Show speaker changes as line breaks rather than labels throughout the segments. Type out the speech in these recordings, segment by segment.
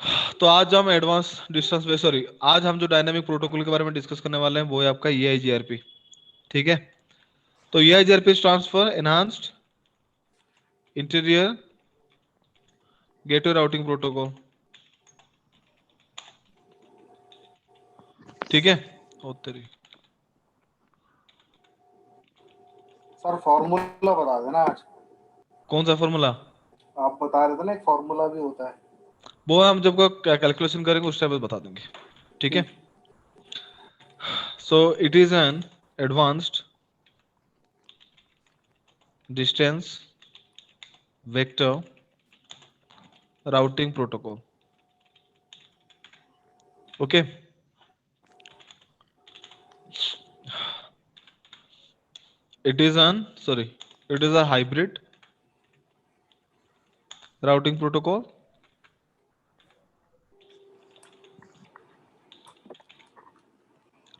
तो आज हम एडवांस डिस्टेंस बेस सॉरी आज हम जो डायनामिक प्रोटोकॉल के बारे में डिस्कस करने वाले हैं वो है आपका EIGRP। ठीक है। तो EIGRP transfer enhanced interior gateway routing protocol. ठीक है। ओ तेरी
सर फॉर्मूला बता देना आज।
कौन सा फॉर्मूला?
आप बता रहे थे ना एक फॉर्मूला भी होता है।
वो हम जब कैलकुलेशन करेंगे उस टाइम पे बता देंगे। ठीक है।
ठीक।
So it is an advanced distance vector routing protocol. Okay. It is an sorry, it is a hybrid routing protocol.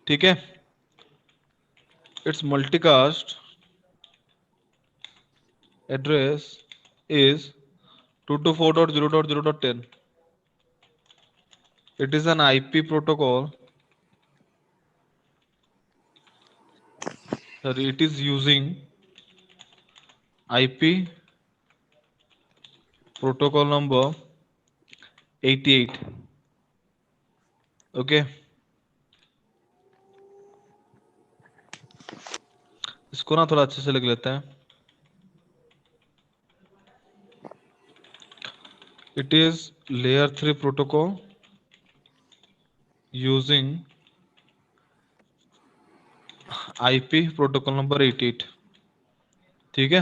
ठीक है। Its multicast address is 224.0.0.10. It is an IP protocol. Sorry, it is using IP protocol number 88. Okay. इसको ना थोड़ा अच्छे से लिख लेते हैं। It is layer 3 protocol using IP protocol number 88। ठीक है।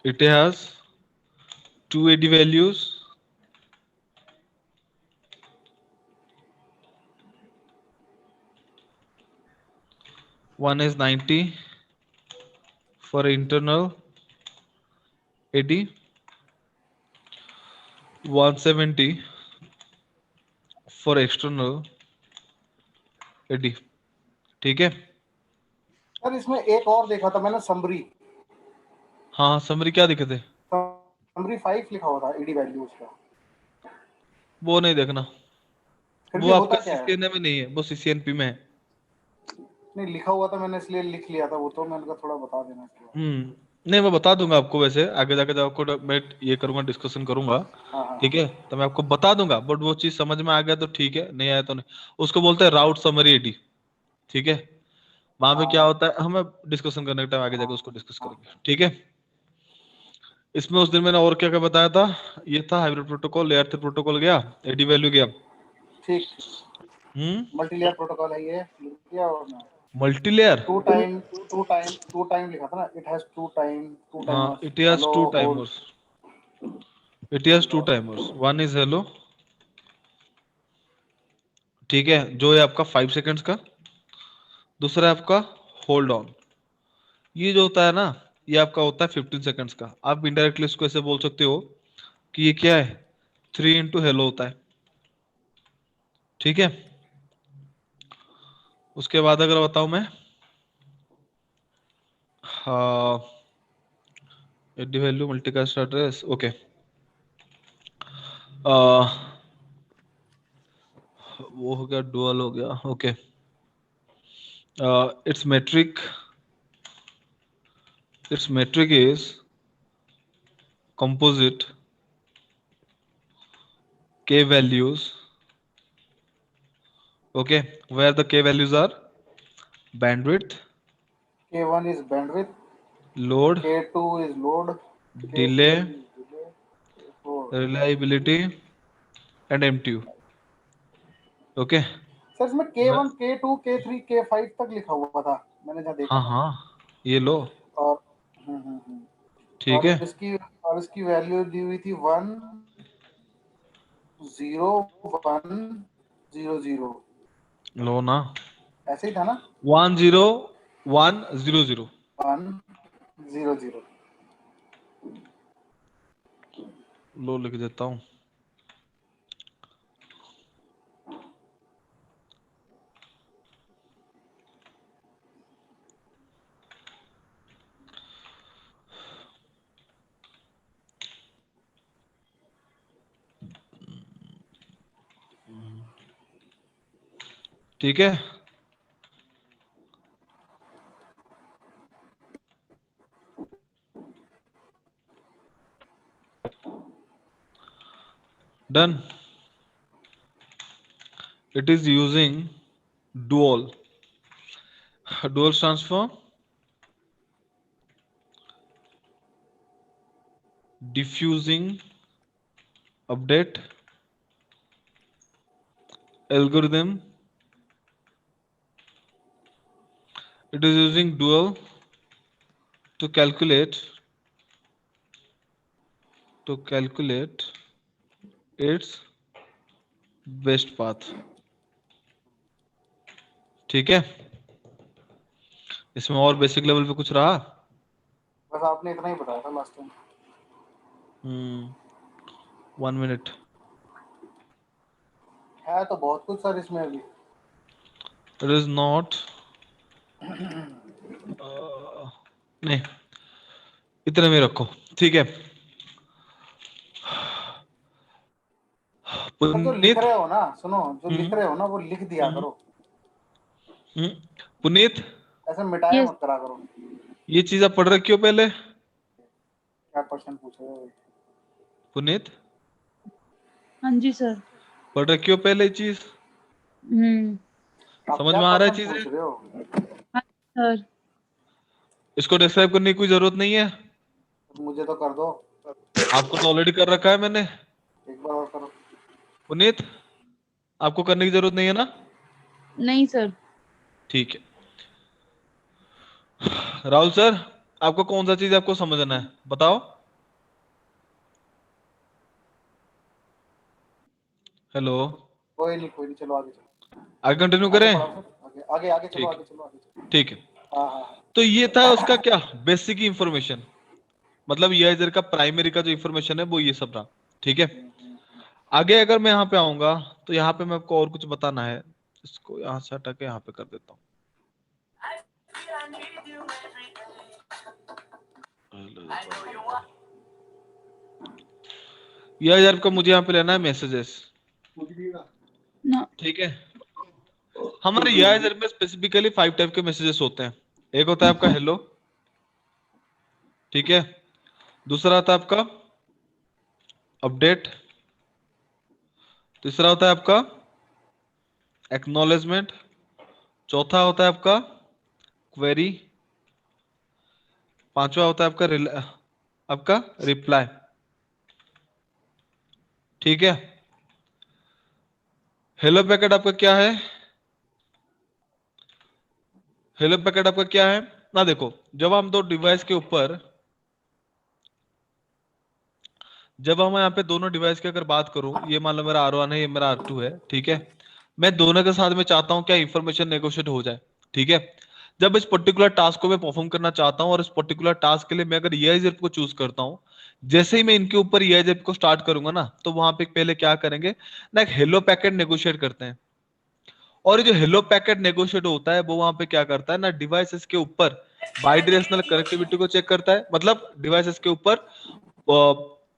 It has two AD values. One is 90 for internal AD, 170 for external AD। ठीक है।
सर इसमें एक और देखा था मैंने, समरी।
हाँ समरी क्या दिखे थे?
समरी 5 लिखा हुआ था ईडी वैल्यू उसका।
वो नहीं देखना,
फिर
वो
भी
आपका
होता क्या है?
CCNA में नहीं है, वो CCNP में है।
नहीं लिखा हुआ था मैंने इसलिए लिख लिया था वो, तो मैंने कहा थोड़ा बता देना इसके बारे
नहीं मैं बता दूंगा आपको, वैसे आगे जाके जब आपको मैं ये करूंगा डिस्कशन करूंगा।
में। हाँ हाँ
ठीक
हाँ।
है। तो मैं आपको बता दूंगा, बट वो चीज समझ में आ गया तो ठीक है, नहीं आया तो नहीं। उसको बोलते हैं राउट समरी एडी। ठीक है। वहां पे क्या
हाँ
होता है हमें डिस्कशन करने के टाइम आगे जाके
हाँ
उसको डिस्कस
हाँ।
करेंगे। ठीक है। इसमें उस दिन मैंने और क्या क्या बताया था। ये था हाइब्रिड प्रोटोकॉल, लेयर 3 प्रोटोकॉल गया, एडी वैल्यू गया।
ठीक।
हम्म।
मल्टी लेयर प्रोटोकॉल है ये, लिख दिया। और ना
मल्टी लेयर।
टू टाइम लिखा था ना, इट हैज टू
हाँ
timers,
it has
hello
to
hold.
Timers. It has two timers, one is hello. ठीक है, जो है आपका 5 सेकंड्स का। दूसरा है आपका होल्ड ऑन। ये जो होता है ना, ये आपका होता है 15 सेकंड्स का। आप इनडायरेक्टली इसको ऐसे बोल सकते हो कि ये क्या है, 3 इंटू हेलो होता है। ठीक है। उसके बाद अगर बताऊं मैं, हाँ AD value multicast address. Okay. वो हो गया, डुअल हो गया। Okay. It's metric, its metric is composite k values. Okay, where the k values are bandwidth,
K1 is bandwidth,
load,
K2 is load,
delay,
K3 is delay, K4 reliability।
reliability and MTU. Okay।
Sir इसमें
मैं
K1 K2 K3 K5 तक लिखा हुआ था, मैंने जहाँ देखा
हाँ
था।
हाँ ये लो।
और
ठीक है।
और इसकी वैल्यू दी हुई थी 10100।
लो ना,
ऐसे ही था ना?
10100।
100।
लो लिख देता हूँ। ठीक है, done. It is using dual. Dual stands for diffusing update algorithm. It is using dual to calculate its best path. ठीक है, इसमें और बेसिक लेवल पे कुछ रहा?
बस आपने इतना ही बताया था लास्ट टाइम.
1 minute.
है तो बहुत कुछ सर इसमें अभी.
It is not. नहीं, इतने में रखो. ठीक है,
तो जो लिख
पुनीत.
रहे हो ना, सुनो, जो लिख रहे हो ना वो लिख दिया करो.
पुनीत,
ऐसे मिटाया
Yes.
मत करा करो.
ये चीज आप पढ़ रखी हो पहले?
क्या क्वेश्चन पूछ रहे हो?
पुनीत,
हाँ जी सर.
पढ़ रखी हो पहले ये चीज?
आप
समझ
क्या
में आ रहा है
क्वेश्चन
चीजें?
पूछ रहे हो?
सर
इसको डिस्क्राइब करने की कोई जरूरत नहीं है.
मुझे तो कर दो.
आपको तो ऑलरेडी कर रखा है मैंने.
एक बार और करो.
पुनीत, आपको करने की जरूरत नहीं है ना?
नहीं सर.
ठीक है. राहुल सर, आपको कौन सा चीज आपको समझना है, बताओ. हेलो,
कोई नहीं, चलो आगे चलो.
आगे कंटिन्यू
आगे
करें?
बढ़ाओ सर. आगे आगे चलो,
ठीक.
आगे चलो, आगे चलो.
ठीक है,
हाँ हाँ.
तो ये था उसका क्या बेसिक इंफॉर्मेशन, मतलब ईआईजेड का प्राइमरी का जो इंफॉर्मेशन है वो ये सब रहा. ठीक है, आगे अगर मैं यहाँ पे आऊंगा तो यहाँ पे मैं आपको और कुछ बताना है. इसको यहाँ से हटा के यहाँ पे कर देता हूँ. ईआईजेड का मुझे यहाँ पे लेना है मैसेजेस.
ना.
ठीक है, हमारे ईआईजेड में स्पेसिफिकली 5 टाइप के मैसेजेस होते हैं. एक होता है आपका हेलो. ठीक है, दूसरा होता है आपका अपडेट. तीसरा होता है आपका एक्नॉलेजमेंट. चौथा होता है आपका क्वेरी. पांचवा होता है आपका रिप्लाई. ठीक है, हेलो पैकेट आपका क्या है? हेलो पैकेट आपका क्या है ना, देखो, जब हम दो डिवाइस के ऊपर, जब हम यहाँ पे दोनों डिवाइस की अगर बात करूं, ये मान लो मेरा R1 है, ये मेरा R2 है. ठीक है, मैं दोनों के साथ में चाहता हूं क्या इंफॉर्मेशन नेगोशिएट हो जाए. ठीक है, जब इस पर्टिकुलर टास्क को मैं परफॉर्म करना चाहता हूं और इस पर्टिकुलर टास्क के लिए मैं अगर EIZEP को चूज करता हूं, जैसे ही मैं इनके ऊपर EIZEP को स्टार्ट करूंगा ना, तो वहां पे पहले क्या करेंगे ना, एक हेलो पैकेट नेगोशिएट करते हैं. और ये जो हेलो पैकेट नेगोशिएट होता है वो वहां पे क्या करता है ना, डिवाइसेस के ऊपर बाइडायरेक्शनल कनेक्टिविटी को चेक करता है. मतलब डिवाइसेस के ऊपर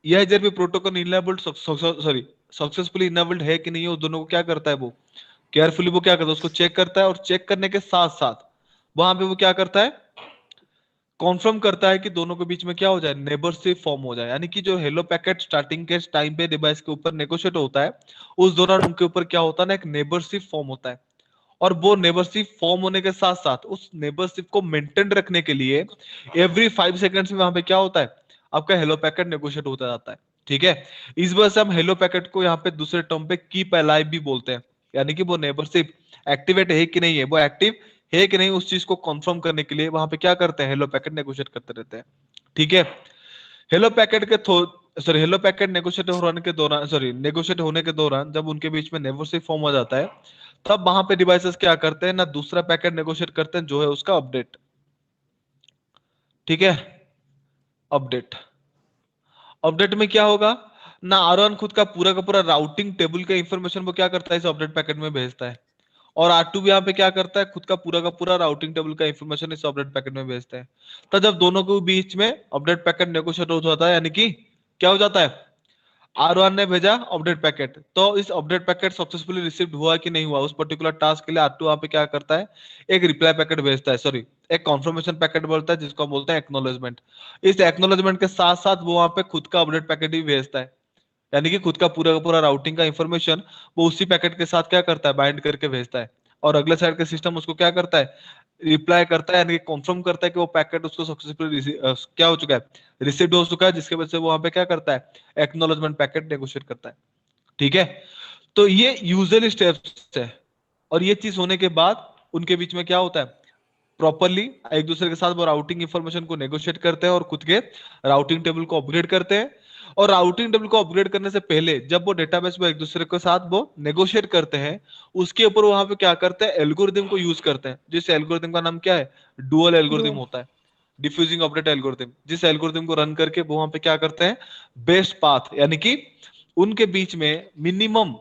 EIZEP protocol enabled, sorry, successfully enabled है कि नहीं है, उस दोनों को क्या करता है वो केयरफुली वो क्या करता है, उसको चेक करता है. और चेक करने के साथ साथ वहां पे वो क्या करता है, कॉन्फर्म करता है कि दोनों के बीच में क्या हो जाए, नेबरशिप फॉर्म हो जाए. यानी कि जो हेलो पैकेट स्टार्टिंग के टाइम पे डिवाइस के ऊपर नेगोशिएट होता है, उस दौरान उनके ऊपर क्या होता है ना, एक नेबरशिप फॉर्म होता है. और वो नेबरशिप फॉर्म होने के साथ साथ उस नेबरशिप को मेंटेन रखने के लिए एवरी 5 सेकंड्स में वहां पे क्या होता है, आपका हेलो पैकेट नेगोशिएट होता जाता है. ठीक है, इस वजह से हम हेलो पैकेट को यहाँ पे दूसरे टर्म पे कीप अलाइव भी बोलते हैं. यानी कि वो नेबरशिप एक्टिवेट है कि नहीं है, वो एक्टिव है कि नहीं, उस चीज को कंफर्म करने के लिए वहां पे क्या करते हैं, हेलो पैकेट नेगोशिएट करते रहते हैं. ठीक है, हेलो पैकेट के सॉरी, हेलो पैकेट नेगोशिएट होने के दौरान, सॉरी, नेगोशिएट होने के दौरान जब उनके बीच में नेबरशिप फॉर्म हो जाता है, तब वहां पे डिवाइसेस क्या करते हैं ना, दूसरा पैकेट नेगोशिएट करते हैं जो है उसका अपडेट. ठीक है, अपडेट. अपडेट में क्या होगा ना, R1 खुद का पूरा राउटिंग टेबल का इंफॉर्मेशन वो क्या करता है, इस अपडेट पैकेट में भेजता है. और R2 भी यहाँ पे क्या करता है, खुद का पूरा राउटिंग टेबल का इंफॉर्मेशन इस अपडेट पैकेट में भेजता है. तो जब दोनों के बीच में अपडेट पैकेट नेगोशिएट हो जाता है, यानी कि क्या हो जाता है, R1 ने भेजा अपडेट पैकेट, तो इस अपडेट पैकेट सक्सेसफुली रिसीव्ड हुआ कि नहीं हुआ, उस पर्टिकुलर टास्क के लिए R2 वहां पे क्या करता है, एक रिप्लाई पैकेट भेजता है, सॉरी एक कॉन्फर्मेशन पैकेट बोलता है जिसको हम बोलते हैं एक्नॉलेजमेंट। इस एक्नॉलेजमेंट के साथ साथ वो वहां पे खुद का अपडेट पैकेट भी भेजता है, यानी कि खुद का पूरा का पूरा राउटिंग का इंफॉर्मेशन वो उसी पैकेट के साथ क्या करता है, बाइंड करके भेजता है। और अगले साइड का सिस्टम उसको क्या करता है, रिप्लाई करता है, यानी कि कंफर्म करता है कि वो पैकेट उसको सक्सेसफुली क्या हो चुका है, रिसीव्ड हो चुका है, जिसके वजह से वो वहां पे क्या करता है, एक्नॉलेजमेंट पैकेट नेगोशिएट करता है। ठीक है, तो ये यूजुअल स्टेप्स है। और ये चीज होने के बाद उनके बीच में क्या होता है, प्रॉपरली एक दूसरे के साथ वो राउटिंग इंफॉर्मेशन को नेगोशिएट करते हैं और खुद के राउटिंग टेबल को अपग्रेड करते हैं। और राउटिंग टेबल को अपग्रेड करने से पहले जब वो डेटाबेस में एक दूसरे के साथ वो नेगोशिएट करते हैं, उसके ऊपर वहां पे क्या करते हैं, एल्गोरिथम को यूज करते हैं। जिस एल्गोरिथम का नाम क्या है, डुअल एल्गोरिथम
डुअल।
होता है, डिफ्यूजिंग अपडेट एल्गोरिथम। जिस एल्गोरिथम को रन करके वो वहां पे क्या करते हैं, बेस्ट पाथ, यानी कि उनके बीच में मिनिमम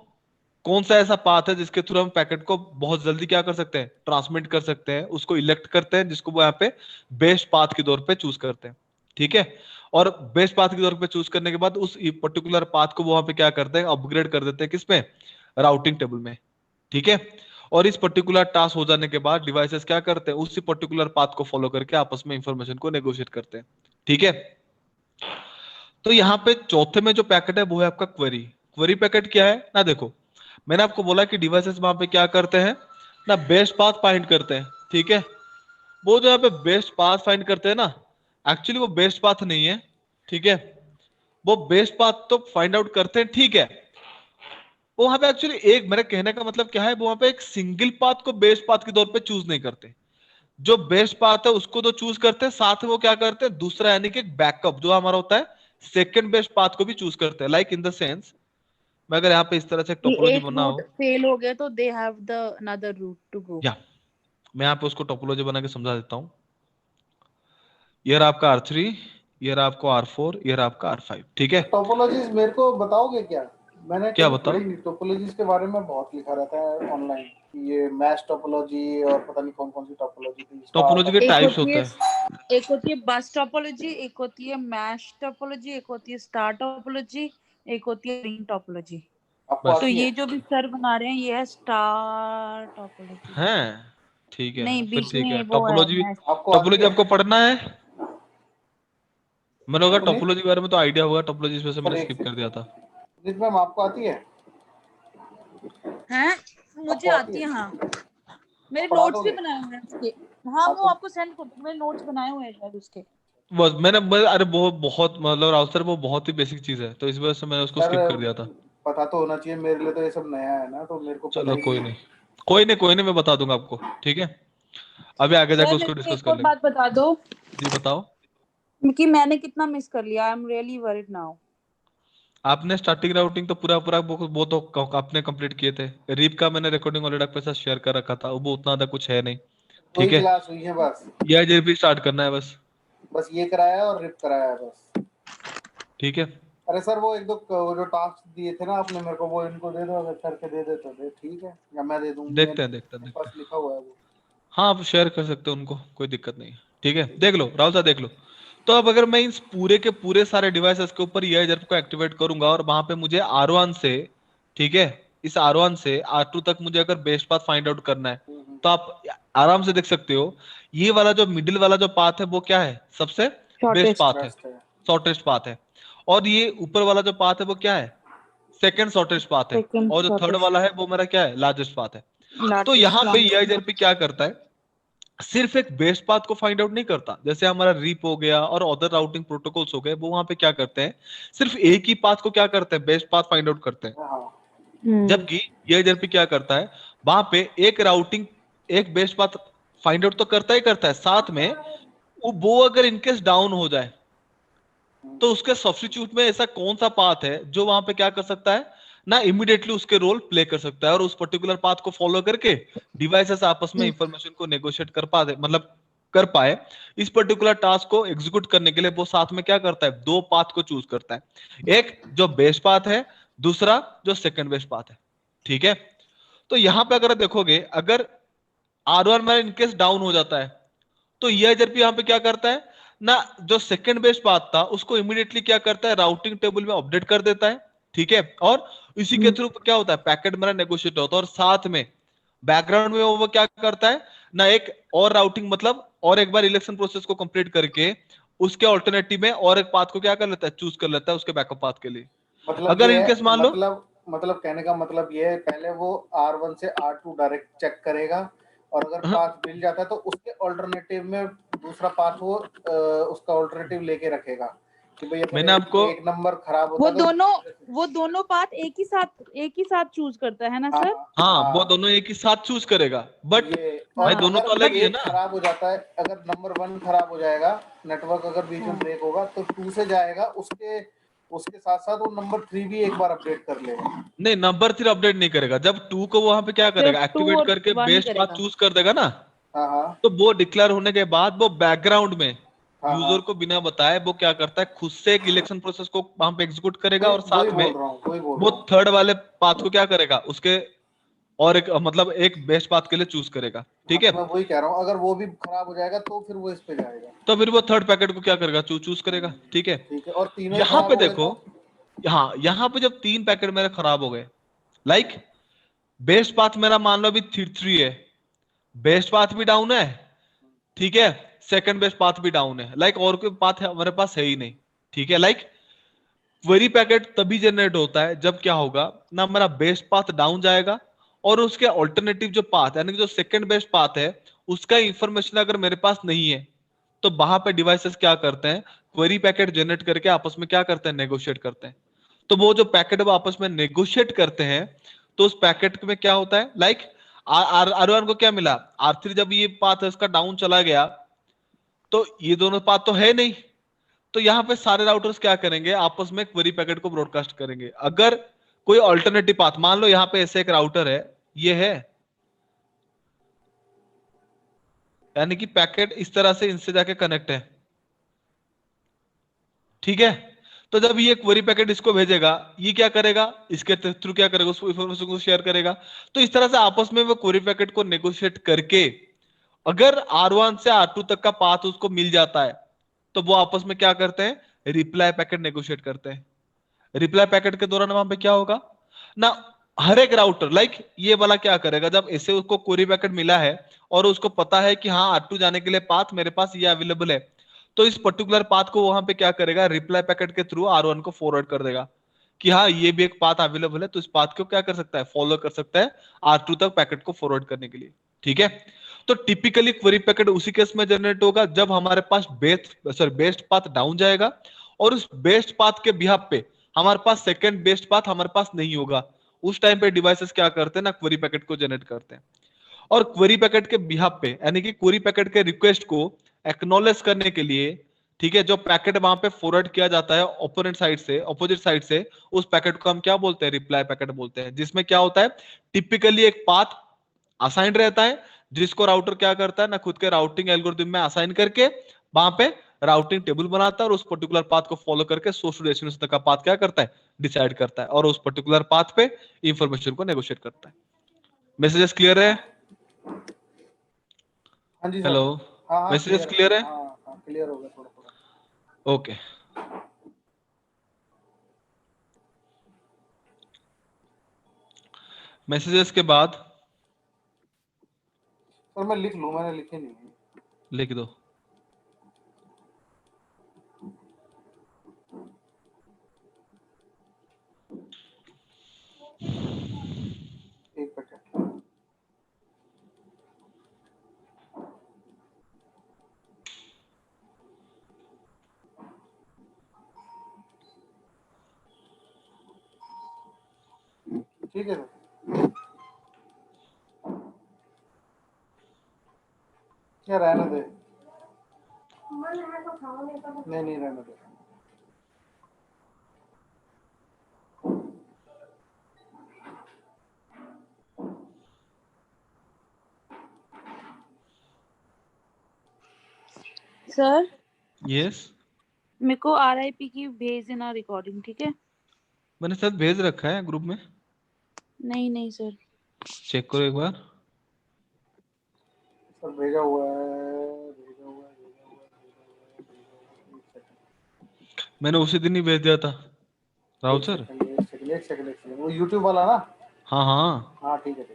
कौन सा ऐसा पाथ है जिसके थ्रू हम पैकेट को बहुत जल्दी क्या कर सकते हैं, ट्रांसमिट कर सकते हैं, उसको इलेक्ट करते हैं, जिसको वो यहाँ पे बेस्ट पाथ के तौर पे चूज करते हैं। ठीक है, और बेस्ट पाथ के तौर पे चूज करने के बाद उस पर्टिकुलर पाथ को वो वहां पे क्या करते हैं, अपग्रेड कर देते हैं किसमें, राउटिंग टेबल में। ठीक है, और इस पर्टिकुलर टास्क हो जाने के बाद डिवाइसेस क्या करते हैं, उसी पर्टिकुलर पाथ को फॉलो करके आपस में इंफॉर्मेशन को नेगोशिएट करते हैं। ठीक है, तो यहाँ पे चौथे में जो पैकेट है वो है आपका क्वेरी। क्वेरी पैकेट क्या है ना, देखो मैंने आपको बोला कि डिवाइसेस वहां पे क्या करते हैं ना, बेस्ट पाथ फाइंड करते हैं। ठीक है, वो जो यहाँ पे बेस्ट पाथ फाइंड करते हैं ना, एक्चुअली वो बेस्ट पाथ नहीं है। ठीक है, वो बेस्ट पाथ तो फाइंड आउट करते हैं, ठीक है, वो वहां पे एक्चुअली एक, मेरे कहने का मतलब क्या है, वो वहां पे एक सिंगल पाथ को बेस्ट पाथ के तौर पे चूज नहीं करते। जो बेस्ट पाथ है उसको तो चूज करते हैं, साथ में वो क्या करते हैं, दूसरा यानी कि बैकअप जो हमारा होता है, सेकंड बेस्ट पाथ को भी चूज करते हैं। लाइक इन द सेंस, मैं अगर यहाँ पे इस तरह से
कि
टोपोलॉजी
एक
बनाऊं,
रूट फेल हो गया तो they have the another route to go.
या मैं यहाँ पे उसको टोपोलॉजी बना के समझा देता हूँ। ये रहा आपका R3, ये रहा आपको R4, ये रहा आपका R5। ठीक है,
टोपोलॉजीज मेरे को बताओगे क्या? मैंने
क्या
कभी
बताओ,
पढ़ी नहीं टोपोलॉजीज के बारे में, बहुत लिखा रहता है ऑनलाइन, ये मैश टोपोलॉजी और पता नहीं कौन कौन सी टोपोलॉजी थी, स्टार
टोपोलॉजी के
एक
टाइप्स
होती
होते
है
हैं।
एक होती है बस टोपोलॉजी, एक होती है मैश टोपोलॉजी, एक होती है स्टार टोपोलॉजी, एक होती है रिंग टोपोलॉजी।
आपको
बस
तो
आती है?
ये जो भी सर बना रहे हैं ये है स्टार टोपोलॉजी।
हैं, ठीक है,
नहीं,
फिर
बीच
ठीक है।
में वो है
टोपोलॉजी,
मैश।
आपको आती
टोपोलॉजी
है
आपको पढ़ना है, मैंने होगा
पुनीत?
टोपोलॉजी के बारे में तो आइडिया होगा, टोपोलॉजी इस वजह से
सर
मैंने
एक
स्किप कर दिया था।
पुनीत मैम, आपको आती है?
हैं? मुझे
आपको आती
आती
है?
है, हाँ।
आप
मेरे
पढ़ा
नोट्स भी
दोगे?
बनाए हुए हैं उसके। हाँ,
हाँ
वो
तो
आपको सेंड कर दूँ, मेरे नोट्स बनाए हुए हैं शायद उसके।
बस अरे बहुत बहुत मतलब राउत सर, वो बहुत ही बेसिक चीज है, तो इस वजह से मैंने उसको
सर
स्किप कर दिया था।
पता तो होना चाहिए, मेरे लिए तो ये सब नया है ना, तो मेरे को पता
चलो
ही
कोई
नहीं
नहीं,
है।
कोई नहीं, कोई नहीं, मैं बता दूंगा आपको। ठीक है, अभी आगे जाके
सर
उसको
मेरे को
डिस्कस
एक
कर
और
लेंगे।
बात बता दो
जी बताओ।
कि मैंने कितना मिस कर लिया। I am really worried now.
आपने स्टार्टिंग राउटिंग तो पूरा पूरा वो तो आपने कंप्लीट किए थे। रीप का मैंने रिकॉर्डिंग ऑलरेडी आपके साथ शेयर कर रखा था, वो उतना ज्यादा कुछ है नहीं।
दो ही
ठीक है,
क्लास हुई है बस।
ये जेपी स्टार्ट करना है बस।
बस ये कराया और रिप कराया है बस।
ठीक है,
अरे सर वो एक दो वो जो टास्क दिए थे ना आपने मेरे को, वो इनको दे दो, अगर करके दे दे तो दे, ठीक है, या मैं दे दूं,
देखते हैं देखते हैं
मेरे
देखते
पास
हैं।
लिखा हुआ है वो।
हाँ, आप शेयर कर सकते हो उनको, कोई दिक्कत नहीं है। ठीक है, देख लो राहुल साहब, देख लो। तो अब अगर मैं इस पूरे के पूरे सारे डिवाइसेस के ऊपर ये को एक्टिवेट करूंगा और वहां पे मुझे R1 से, ठीक है, इस R1 से R2 तक मुझे अगर बेस्ट पाथ फाइंड आउट करना है, तो आप आराम से देख सकते हो, ये वाला जो मिडिल वाला जो पाथ है वो क्या है, सबसे बेस्ट
शॉर्टेस्ट।
पाथ है,
बेस्ट है।
शॉर्टेस्ट पाथ है। और ये ऊपर वाला जो पाथ है वो क्या है, सेकंड शॉर्टेस्ट पाथ है।
सेकंड
और जो थर्ड
शॉर्टेस्ट।
वाला है वो मेरा क्या है, लार्जेस्ट पाथ है। तो
लार्जेस्ट।
यहाँ पे EIGRP क्या करता है, सिर्फ एक बेस्ट पाथ को फाइंड आउट नहीं करता, जैसे हमारा रीप हो गया और अदर राउटिंग प्रोटोकॉल्स हो गए, वो वहां पे क्या करते हैं, सिर्फ एक ही पाथ को क्या करते हैं, बेस्ट पाथ फाइंड आउट करते हैं।
हाँ
जबकि EIGRP क्या करता है, वहां पे एक राउटिंग, एक बेस्ट पाथ फाइंड आउट तो करता ही करता है, साथ में वो अगर इनकेस डाउन हो जाए तो उसके सब्स्टिट्यूट में ऐसा कौन सा पाथ है जो वहां पे क्या कर सकता है ना, इमीडिएटली उसके रोल प्ले कर सकता है, और उस पर्टिकुलर पाथ को फॉलो करके डिवाइसेस आपस में इंफॉर्मेशन को नेगोशिएट कर पाते, मतलब कर पाए। इस पर्टिकुलर टास्क को एग्जीक्यूट करने के लिए वो साथ में क्या करता है, दो पाथ को चूज करता है, एक जो बेस्ट पाथ है, दूसरा जो सेकंड बेस्ट पाथ है। ठीक है, तो यहां पे अगर देखोगे, अगर R1 में इनकेस डाउन हो जाता है, तो EIGRP यहाँ पे क्या करता है ना, जो सेकंड बेस्ट पाथ था उसको इमीडिएटली क्या करता है, राउटिंग टेबल में अपडेट कर देता है। ठीक है। और इसी के थ्रू क्या होता है, पैकेट मेरा नेगोशिएट होता है, और साथ में बैकग्राउंड में वो क्या करता है ना, एक और राउटिंग, मतलब और एक बार इलेक्शन प्रोसेस को कंप्लीट करके उसके ऑल्टरनेटिव में और एक पाथ को क्या कर लेता है, चूज कर लेता है उसके बैकअप पाथ के लिए।
मतलब
अगर
ये
इनकेस मान लो,
मतलब कहने का मतलब ये है, पहले वो R1 से R2 डायरेक्ट चेक करेगा, और अगर
हाँ,
पाथ मिल जाता है तो उसके ऑल्टरनेटिव में दूसरा पाथ वो उसका ऑल्टरनेटिव लेके रखेगा कि भाई अगर
मैंने आपको
एक नंबर खराब होता
वो
है तो
दोनों पाथ एक ही साथ चूज करता है ना
हाँ
सर?
हाँ, वो
हाँ
दोनों एक ही साथ चूज करेगा, बट
ये। और
भाई
हाँ
दोनों
अगर
तो अलग ही है
एक
ना।
खराब हो जाता है, अगर नंबर 1 खराब हो जाएगा, नेटवर्क अगर बीच में
हाँ
ब्रेक होगा तो 2 से जाएगा, उसके उसके साथ साथ वो नंबर 3 भी एक बार अपडेट कर लेगा।
नहीं, नंबर 3 अपडेट नहीं करेगा, जब 2 को वहां पे क्या
सिर्फ
करेगा,
टू
एक्टिवेट
और
करके
वन ही
बेस्ट पाथ
करेगा।
चूज कर देगा ना,
हाँ हाँ
तो वो डिक्लेयर होने के बाद वो बैकग्राउंड में
हाँ
यूजर
हाँ
को बिना बताए वो क्या करता है, खुद से एक इलेक्शन प्रोसेस को वहां पे एग्जीक्यूट करेगा,
वही
और
वही
साथ में
बोल रहा हूँ, वही बोल
वो
रहा हूँ।
थर्ड वाले पाथ को क्या करेगा, उसके और एक मतलब एक बेस्ट पाथ के लिए चूज करेगा,
हाँ
ठीक है।
तो मैं वही कह रहा हूँ, अगर वो भी खराब हो जाएगा तो फिर वो इस पे जाएगा।
तो फिर वो थर्ड पैकेट को क्या करेगा, चूज करेगा, ठीक है।
ठीक है, और तीनों ही
यहाँ
खराब
पे
हो गए
देखो,
तो?
हाँ यहाँ पे जब 3 पैकेट मेरे खराब हो गए, लाइक बेस्ट पाथ मेरा मान लो अभी 3 है, बेस्ट पाथ भी डाउन है, ठीक है, सेकंड बेस्ट पाथ भी डाउन है, लाइक और कोई पाथ है हमारे पास है ही नहीं, ठीक है। लाइक क्वेरी पैकेट तभी जनरेट होता है जब क्या होगा ना, मेरा बेस्ट पाथ डाउन जाएगा, और उसके ऑल्टरनेटिव जो पाथ यानी कि जो सेकंड बेस्ट पाथ है उसका इंफॉर्मेशन अगर मेरे पास नहीं है, तो वहां पे डिवाइसेस क्या करते हैं, क्वेरी पैकेट जनरेट करके आपस में क्या करते हैं, नेगोशिएट करते हैं। तो वो जो पैकेट वो आपस में नेगोशिएट करते हैं, तो उस पैकेट में क्या होता है, लाइक R1 को क्या मिला, R3 जब ये पाथ इसका डाउन चला गया, तो ये दोनों पाथ तो है नहीं, तो यहाँ पे सारे राउटर्स क्या करेंगे, आपस में क्वेरी पैकेट को ब्रॉडकास्ट करेंगे। अगर कोई ऑल्टरनेटिव पाथ, मान लो यहाँ पे ऐसे एक राउटर है, ये है, यानी कि पैकेट इस तरह से इनसे जाके कनेक्ट है, ठीक है। तो जब ये क्वेरी पैकेट इसको भेजेगा, ये क्या करेगा, इसके थ्रू क्या करेगा, उसको इंफॉर्मेशन को शेयर करेगा। तो इस तरह से आपस में वो क्वेरी पैकेट को नेगोशिएट करके, अगर R1 से R2 तक का पाथ उसको मिल जाता है, तो वो आपस में क्या करते हैं, रिप्लाई पैकेट नेगोशिएट करते हैं। रिप्लाई पैकेट के दौरान वहां पे क्या होगा ना, हर एक राउटर लाइक ये वाला क्या करेगा, जब ऐसे उसको क्वेरी पैकेट मिला है और उसको पता है कि हाँ R2 जाने के लिए पाथ मेरे पास ये अवेलेबल है, तो इस पर्टिकुलर पाथ को वहां पे क्या करेगा, रिप्लाई पैकेट के थ्रू R1 को फॉरवर्ड कर देगा कि हाँ ये भी एक पाथ अवेलेबल है, तो इस पाथ को क्या कर सकता है, फॉलो कर सकता है R2 तक पैकेट को फॉरवर्ड करने के लिए, ठीक है। तो टिपिकली क्वेरी पैकेट उसी केस में जनरेट होगा जब हमारे पास बेस्ट पाथ डाउन जाएगा, और उस बेस्ट पाथ के बिहाफ पे हमारे पास सेकंड बेस्ट पाथ हमारे पास नहीं होगा, उस टाइम पे डिवाइसेस क्या करते हैं ना, क्वेरी पैकेट को जनरेट करते हैं। और क्वेरी पैकेट के बिहाफ पे यानी कि क्वेरी पैकेट के रिक्वेस्ट को एक्नॉलेज करने के लिए, ठीक है, जो पैकेट वहां पे फॉरवर्ड किया जाता है ओपोनेंट साइड से, अपोजिट साइड से, उस पैकेट को हम क्या बोलते हैं, रिप्लाई पैकेट बोलते हैं, जिसमें क्या होता है, टिपिकली एक पाथ असाइन रहता है, जिसको राउटर क्या करता है ना, खुद के राउटिंग एल्गोरिथम में असाइन करके वहां पे राउटिंग टेबल बनाता है, और उस पर्टिकुलर पाथ को फॉलो करके सोर्स टू डेस्टिनेशन तक का पाथ क्या करता है, डिसाइड करता है, और उस पर्टिकुलर पाथ पे इंफॉर्मेशन को नेगोशिएट करता है। मैसेजेस क्लियर है?
हाँ जी सर।
हेलो,
हाँ हाँ
मैसेजेस
क्लियर।
क्लियर है?
हाँ हाँ क्लियर हो गया थोड़ा थोड़ा।
ओके। मैसेजेस के बाद
सर मैं लिख लूँ, मैंने लिखे नहीं है।
लिख दो।
एक पैकेट। ठीक है सर, क्या रहने दे, नहीं नहीं रहने दे।
सर
यस,
मेरे को RIP की भेज देना रिकॉर्डिंग, ठीक है?
मैंने शायद भेज रखा है ग्रुप में,
नहीं नहीं सर।
चेक करो एक बार।
सर भेजा हुआ है, भेजा हुआ है, भेजा हुआ है, भेजा हुआ है, भेजा हुआ है।
मैंने उसी दिन ही भेज दिया था राहुल
एक
सर।
सेकंड, एक सेकंड, एक सेकंड वो यूट्यूब वाला ना?
हाँ हाँ,
हाँ ठीक है।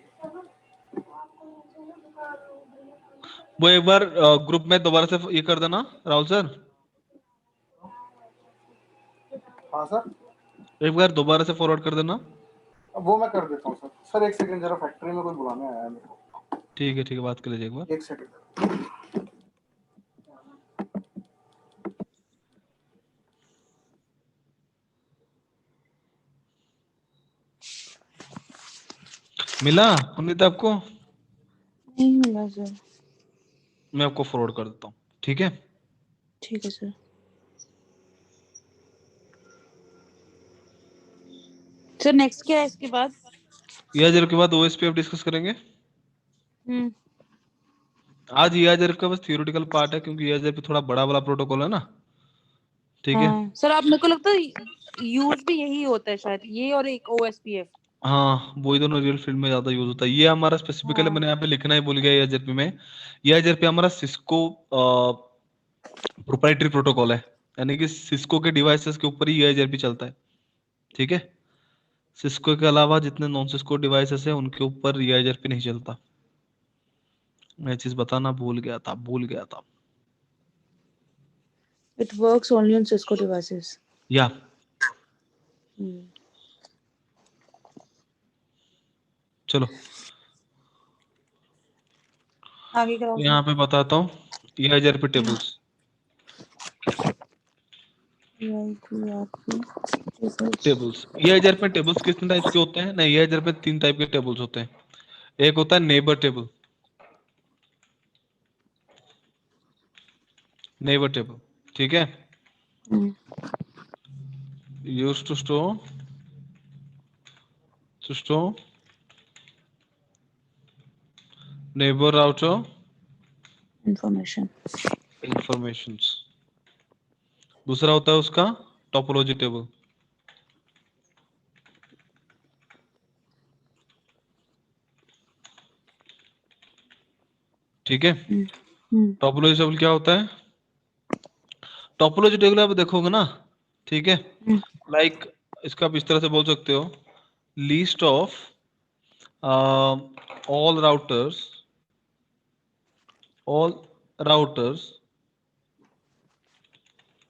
वो एक बार ग्रुप में दोबारा से ये कर देना राहुल सर,
हाँ सर,
एक बार दोबारा से फॉरवर्ड कर देना।
अब वो मैं कर देता हूँ सर। सर एक सेकंड, जरा फैक्ट्री में कोई बुलाने आया है मेरे को।
ठीक है, बात कर लीजिए एक बार।
एक सेकंड।
मिला पुनीत आपको?
नहीं मिला सर।
मैं आपको फॉरवर्ड कर देता हूँ, ठीक है?
ठीक है सर। सर नेक्स्ट क्या है इसके बाद?
EIGRP के बाद OSPF डिस्कस करेंगे। आज EIGRP का बस थियोरेटिकल पार्ट है, क्योंकि EIGRP थोड़ा बड़ा वाला प्रोटोकॉल है ना, ठीक है?
हाँ सर, आप मेरे को लगता है यूज भी यही होता है शायद, ये और एक OSPF।
हाँ, वही दोनों रियल फील्ड में ज्यादा यूज होता है। ये हमारा स्पेसिफिकली मैंने यहाँ पे लिखना ही भूल गया EIGRP में। EIGRP हमारा सिस्को प्रोप्राइटरी प्रोटोकॉल है, यानी कि सिस्को के डिवाइसेस के ऊपर ही EIGRP चलता है, ठीक है? सिस्को के अलावा जितने नॉन सिस्को डिवाइसेस है उनके ऊपर EIGRP नहीं चलता। मैं चीज बताना भूल गया था।
It works only on Cisco devices.
या चलो
आगे कराओ सर।
यहाँ पे बताता हूँ EIGRP टेबल्स। EIGRP में टेबल्स कितने टाइप के होते हैं ना? EIGRP में 3 टाइप के टेबल्स होते हैं। एक होता है नेबर टेबल, ठीक है? Used to store neighbour router informations. दूसरा होता है उसका टोपोलॉजी टेबल, ठीक है? टोपोलॉजी टेबल क्या होता है? टोपोलॉजी टेबल आप देखोगे ना, ठीक है? लाइक इसका आप इस तरह से बोल सकते हो, list of all routers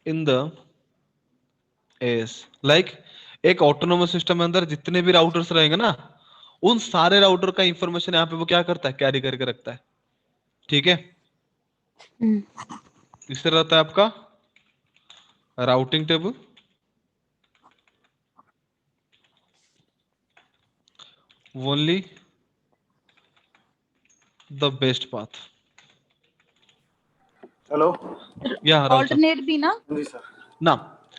in the S. Like एक ऑटोनोमस सिस्टम में अंदर जितने भी राउटर्स रहेंगे ना, उन सारे राउटर का इंफॉर्मेशन यहाँ पे वो क्या करता है, कैरी करके रखता है, ठीक है? तीसरा रहता है आपका routing table, only the best path.
Hello.
या
ऑल्टरनेट भी ना?
जी सर।
ना,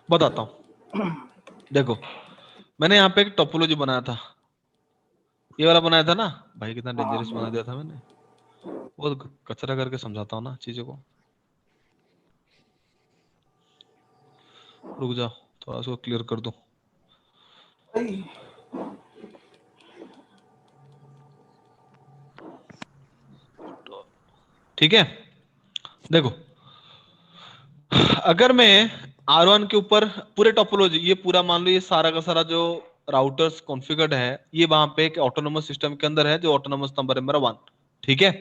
बताता हूँ। देखो, मैंने यहाँ पे एक टोपोलॉजी बनाया था, ये वाला बनाया था ना भाई, कितना डेंजरस बना दिया था मैंने। बहुत कचरा करके समझाता हूँ ना चीजों को। रुक जाओ, थोड़ा सा क्लियर कर दो। ठीक है, देखो, अगर मैं R1 के ऊपर पूरे टोपोलॉजी, ये पूरा मान लो, ये सारा का सारा जो राउटर्स कॉन्फ़िगर्ड है, ये वहां पे एक ऑटोनोमस सिस्टम के अंदर है, जो ऑटोनोमस नंबर है मेरा 1, ठीक है?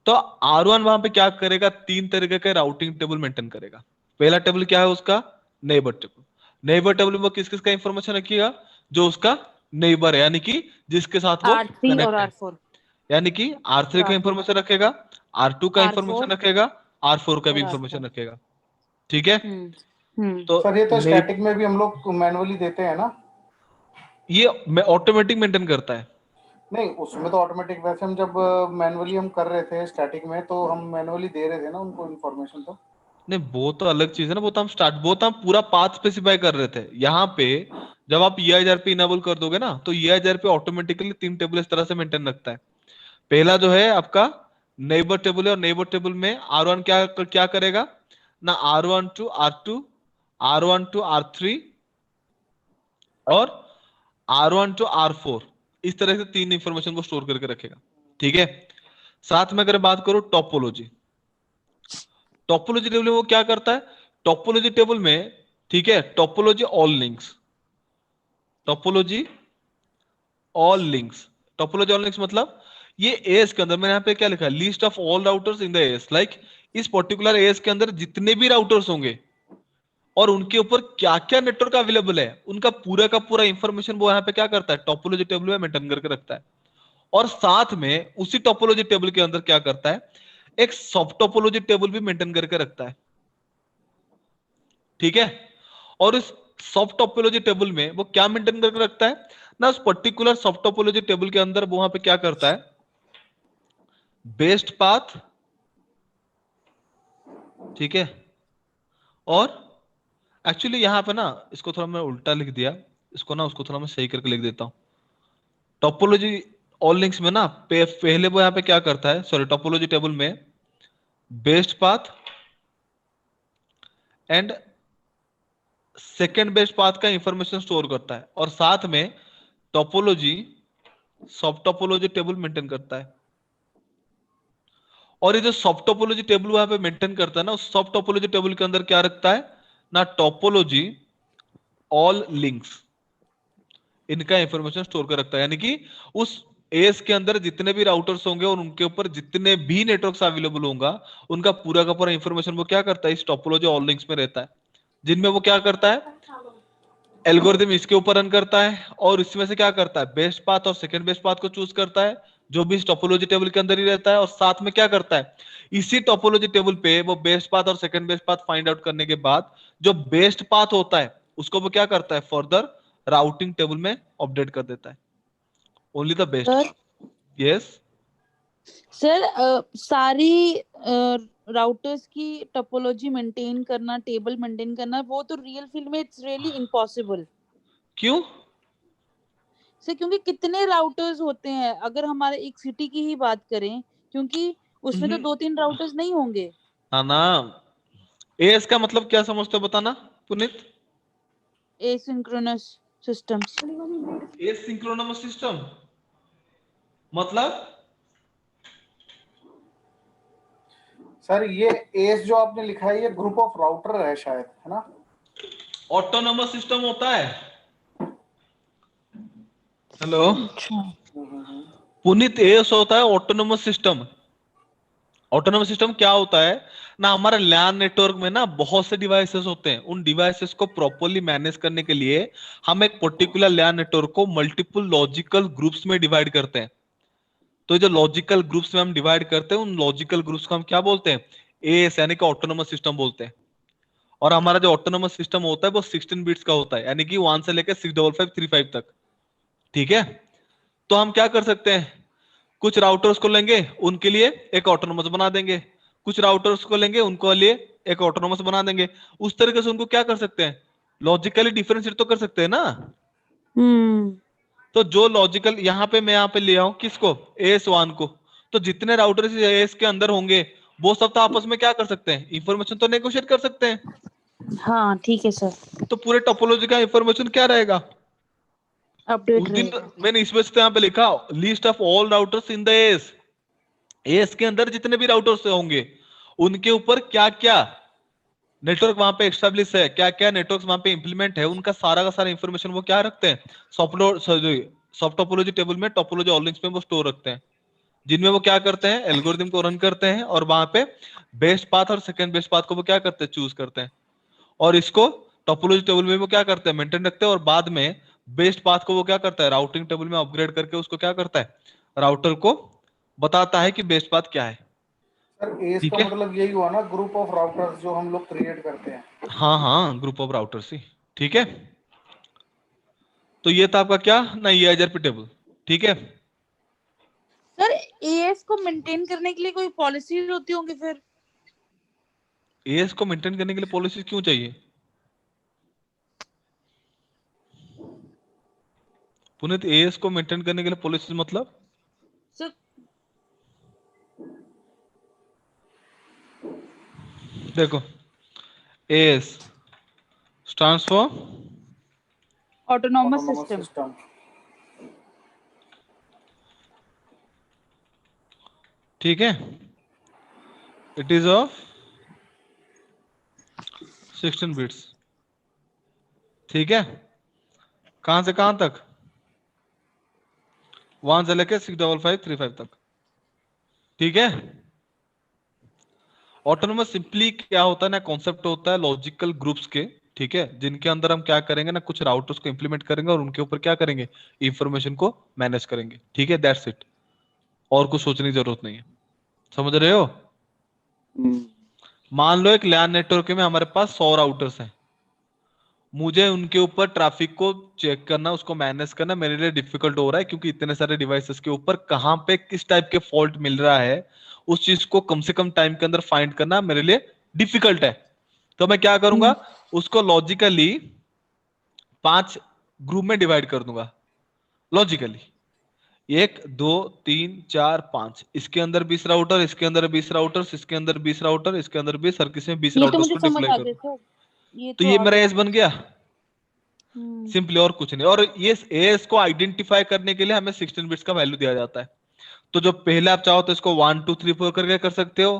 तो R1 वहां पे क्या करेगा, 3 तरीके के राउटिंग टेबल मेंटेन करेगा। पहला टेबल क्या है उसका, नेबर टेबल। नेबर टेबल में किस किस का इंफॉर्मेशन रखिएगा, जो उसका नेबर है, यानी कि जिसके साथ वो
R3 और
कनेक्ट है,
R4।
यानी कि R3 का इंफॉर्मेशन रखेगा, R2 का इंफॉर्मेशन रखेगा, R4 का भी इंफॉर्मेशन रखेगा, ठीक है? तो
सर ये तो स्टैटिक में भी हम लोग मैनुअली देते हैं ना?
ये ऑटोमेटिक मेंटेन करता है।
नहीं, उसमें तो ऑटोमेटिक, वैसे हम जब मैनुअली हम कर रहे थे स्टैटिक में, तो हम मैनुअली दे रहे थे ना उनको इन्फॉर्मेशन। तो
नहीं, वो तो अलग चीज है ना, वो तो हम पूरा पाथ स्पेसिफाई कर रहे थे। यहाँ पे जब आप EIGRP इनेबल कर दोगे ना, तो EIGRP ऑटोमेटिकली 3 टेबल इस तरह से मेंटेन रखता है। पहला जो है आपका नेबर टेबल है, और नेबर टेबल में R1 क्या क्या करेगा ना, R1 to R2, R1 to R3 और R1 टू R4, इस तरह से 3 इंफॉर्मेशन को स्टोर करके रखेगा, ठीक है? साथ में अगर बात करो टोपोलॉजी टेबल में वो क्या करता है, टोपोलॉजी टेबल में, ठीक है, topology all links, topology all links. Topology all links मतलब ये एएस के अंदर मैंने यहाँ पे क्या लिखा है, list of all routers in the as, like इस पर्टिकुलर एएस के अंदर जितने भी राउटर्स होंगे और उनके ऊपर क्या क्या नेटवर्क अवेलेबल है, उनका पूरा का पूरा इंफॉर्मेशन वो यहाँ पे क्या करता है, टोपोलॉजी टेबल में मेंटेन करके रखता है। और साथ में उसी टोपोलॉजी टेबल के अंदर क्या करता है, एक सब टोपोलॉजी टेबल भी मेंटेन करके रखता है। ठीक है, और इस सब टोपोलॉजी टेबल में वो क्या मेंटेन करके रखता है ना, उस पर्टिकुलर सब टोपोलॉजी टेबल के अंदर वो वहां पे क्या करता है, बेस्ट पाथ, ठीक है, और एक्चुअली यहां पे ना इसको थोड़ा मैं उल्टा लिख दिया, इसको ना उसको थोड़ा मैं सही करके लिख देता हूं। टोपोलॉजी ऑल लिंक्स में ना पहले वो यहां पे क्या करता है, सॉरी टोपोलॉजी टेबल में best path and second best path का इंफॉर्मेशन स्टोर करता है, और साथ में टोपोलॉजी सब टोपोलॉजी टेबल मेंटेन करता है। और ये जो सब टोपोलॉजी टेबल वहां पे मेंटेन करता है ना, उस सब टोपोलॉजी टेबल के अंदर क्या रखता है ना, टोपोलॉजी ऑल लिंक्स, इनका इंफॉर्मेशन स्टोर कर रखता है। यानी कि उस एएस के अंदर जितने भी राउटर्स होंगे और उनके ऊपर जितने भी नेटवर्क्स अवेलेबल होगा, उनका पूरा का पूरा इंफॉर्मेशन वो क्या करता है, इस टोपोलॉजी ऑल लिंक्स में रहता है, जिनमें वो क्या करता है, एल्गोरिथम इसके ऊपर रन करता है और इसमें से क्या करता है, बेस्ट पाथ और सेकंड बेस्ट पाथ को चूज करता है, जो भी इस टोपोलॉजी टेबल के अंदर ही रहता है। और साथ में क्या करता है, इसी टोपोलॉजी टेबल पे वो बेस्ट पाथ और second best path find out करने के बाद जो बेस्ट पाथ होता है उसको वो क्या करता है, फर्दर राउटिंग टेबल में अपडेट कर देता है, only the best
sir
path. Yes
sir सारी राउटर्स की टोपोलॉजी मेंटेन करना, टेबल मेंटेन करना, वो तो रियल फील्ड में इट्स रियली इम्पॉसिबल
क्यों?
सर, क्योंकि कितने राउटर्स होते हैं, अगर हमारे एक सिटी की ही बात करें, क्योंकि उसमें तो 2-3 राउटर्स नहीं होंगे।
हाँ ना, एएस का मतलब क्या समझते हो बताना Puneet?
Asynchronous systems.
Asynchronous system मतलब
सर ये एस जो आपने लिखा है ये ग्रुप ऑफ राउटर है शायद, है ना?
ऑटोनोमस सिस्टम होता है। हेलो
अच्छा।
पुनीत, एएस होता है ऑटोनोमस सिस्टम। ऑटोनोमस सिस्टम क्या होता है ना, हमारे लैन नेटवर्क में ना बहुत से डिवाइसेस होते हैं, उन डिवाइसेस को प्रॉपर्ली मैनेज करने के लिए हम एक पर्टिकुलर लैन नेटवर्क को मल्टीपल लॉजिकल ग्रुप्स में डिवाइड करते हैं। तो जो लॉजिकल ग्रुप्स में हम डिवाइड करते हैं, उन लॉजिकल ग्रुप्स को हम क्या बोलते हैं, एएस यानी कि ऑटोनोमस सिस्टम बोलते हैं। और हमारा जो ऑटोनोमस सिस्टम होता है वो 16 बिट्स का होता है, यानी कि 1 से लेकर 65535 तक। ठीक है, तो हम क्या कर सकते हैं, कुछ राउटर्स को लेंगे उनके लिए एक ऑटोनोमस बना देंगे, कुछ राउटर्स को लेंगे उनको लिए एक ऑटोनोमस बना देंगे। उस तरीके से उनको क्या कर सकते हैं, लॉजिकली डिफरेंशिएट तो कर सकते हैं ना।
हम्म।
तो जो लॉजिकल यहाँ पे मैं यहाँ पे ले आऊं किसको, एएस1 को, तो जितने राउटर्स एएस के अंदर होंगे वो सब तो आपस में क्या कर सकते हैं, इंफॉर्मेशन तो नेगोशिएट कर सकते हैं।
हाँ ठीक है सर,
तो पूरे टोपोलॉजी का इंफॉर्मेशन क्या रहेगा,
अपडेट
उस दिन
रहेगा।
मैंने इस वजह से यहाँ पे लिखा list of all routers in the as, as के अंदर जितने भी राउटर्स होंगे उनके ऊपर क्या क्या नेटवर्क वहां पे एस्टेब्लिश है, क्या क्या नेटवर्क वहां पे इंप्लीमेंट है, उनका सारा का सारा इंफॉर्मेशन वो क्या रखते हैं, सॉफ्ट टोपोलॉजी टेबल में, टोपोलॉजी ऑल लिंक्स में वो स्टोर रखते हैं, जिनमें वो क्या करते हैं, एल्गोरिथम को रन करते हैं और वहां पे बेस्ट पाथ और सेकंड बेस्ट पाथ को वो क्या करते हैं, चूज करते हैं। और इसको टोपोलॉजी टेबल में वो क्या करते हैं, मेंटेन रखते हैं, और बाद में बेस्ट पाथ को वो क्या करता है, राउटिंग टेबल में अपग्रेड करके उसको क्या करता है, राउटर को बताता है कि बेस्ट पाथ क्या है।
सर एस
ठीक
का
है,
मतलब यही हुआ ना, ग्रुप ऑफ राउटर्स जो हम लोग क्रिएट करते हैं।
हाँ हाँ, ग्रुप ऑफ राउटर्स ही। ठीक है, तो ये था आपका क्या ना, ये IRP टेबल। ठीक है,
सर एएस को मेंटेन करने के लिए कोई पॉलिसीज होती होंगी फिर?
एएस को मेंटेन करने के लिए पॉलिसी क्यों चाहिए पुनीत, एएस को मेंटेन करने के लिए पॉलिसी मतलब?
सर
देखो, as stands for
autonomous
autonomous
system.
System.
ठीक है, इट इज ऑफ 16 बिट्स। ठीक है, कहां से कहां तक? 1 से लेके 65535 तक, ठीक है। ऑटोनोमस सिंपली क्या होता है ना, कॉन्सेप्ट होता है लॉजिकल ग्रुप्स के, ठीक है, जिनके अंदर हम क्या करेंगे ना, कुछ राउटर्स को इंप्लीमेंट करेंगे और उनके ऊपर क्या करेंगे, इंफॉर्मेशन को मैनेज करेंगे, ठीक है, दैट्स इट। और कुछ सोचने की जरूरत नहीं है, समझ रहे हो? मान लो एक लैन नेटवर्क में हमारे पास 100 राउटर्स हैं, मुझे उनके ऊपर ट्रैफिक को चेक करना, उसको मैनेज करना मेरे लिए डिफिकल्ट हो रहा है, क्योंकि इतने सारे डिवाइसेस के ऊपर कहां पे किस टाइप के फॉल्ट मिल रहा है, उस चीज को कम से कम टाइम के अंदर फाइंड करना मेरे लिए डिफिकल्ट है। तो मैं क्या करूंगा, उसको लॉजिकली 5 ग्रुप में डिवाइड कर दूंगा, लॉजिकली 1 2 3 4 5, इसके अंदर 20 राउटर, इसके अंदर 20 राउटर्स, इसके अंदर 20 राउटर, इसके अंदर 20, हर किसी में 20
ये तो
राउटर्स
मुझे
को
समझ
डिप्लॉय
आ
कर
गया
दूं।
सर, ये
तो
तो
ये
आ
मेरा
गया।
एस बन गया सिंपली, और कुछ नहीं। और ये एस को आइडेंटिफाई करने के लिए हमें 16 बिट्स का वैल्यू दिया जाता है। तो जो पहले आप चाहो तो इसको 1 2 3 4 करके कर सकते हो,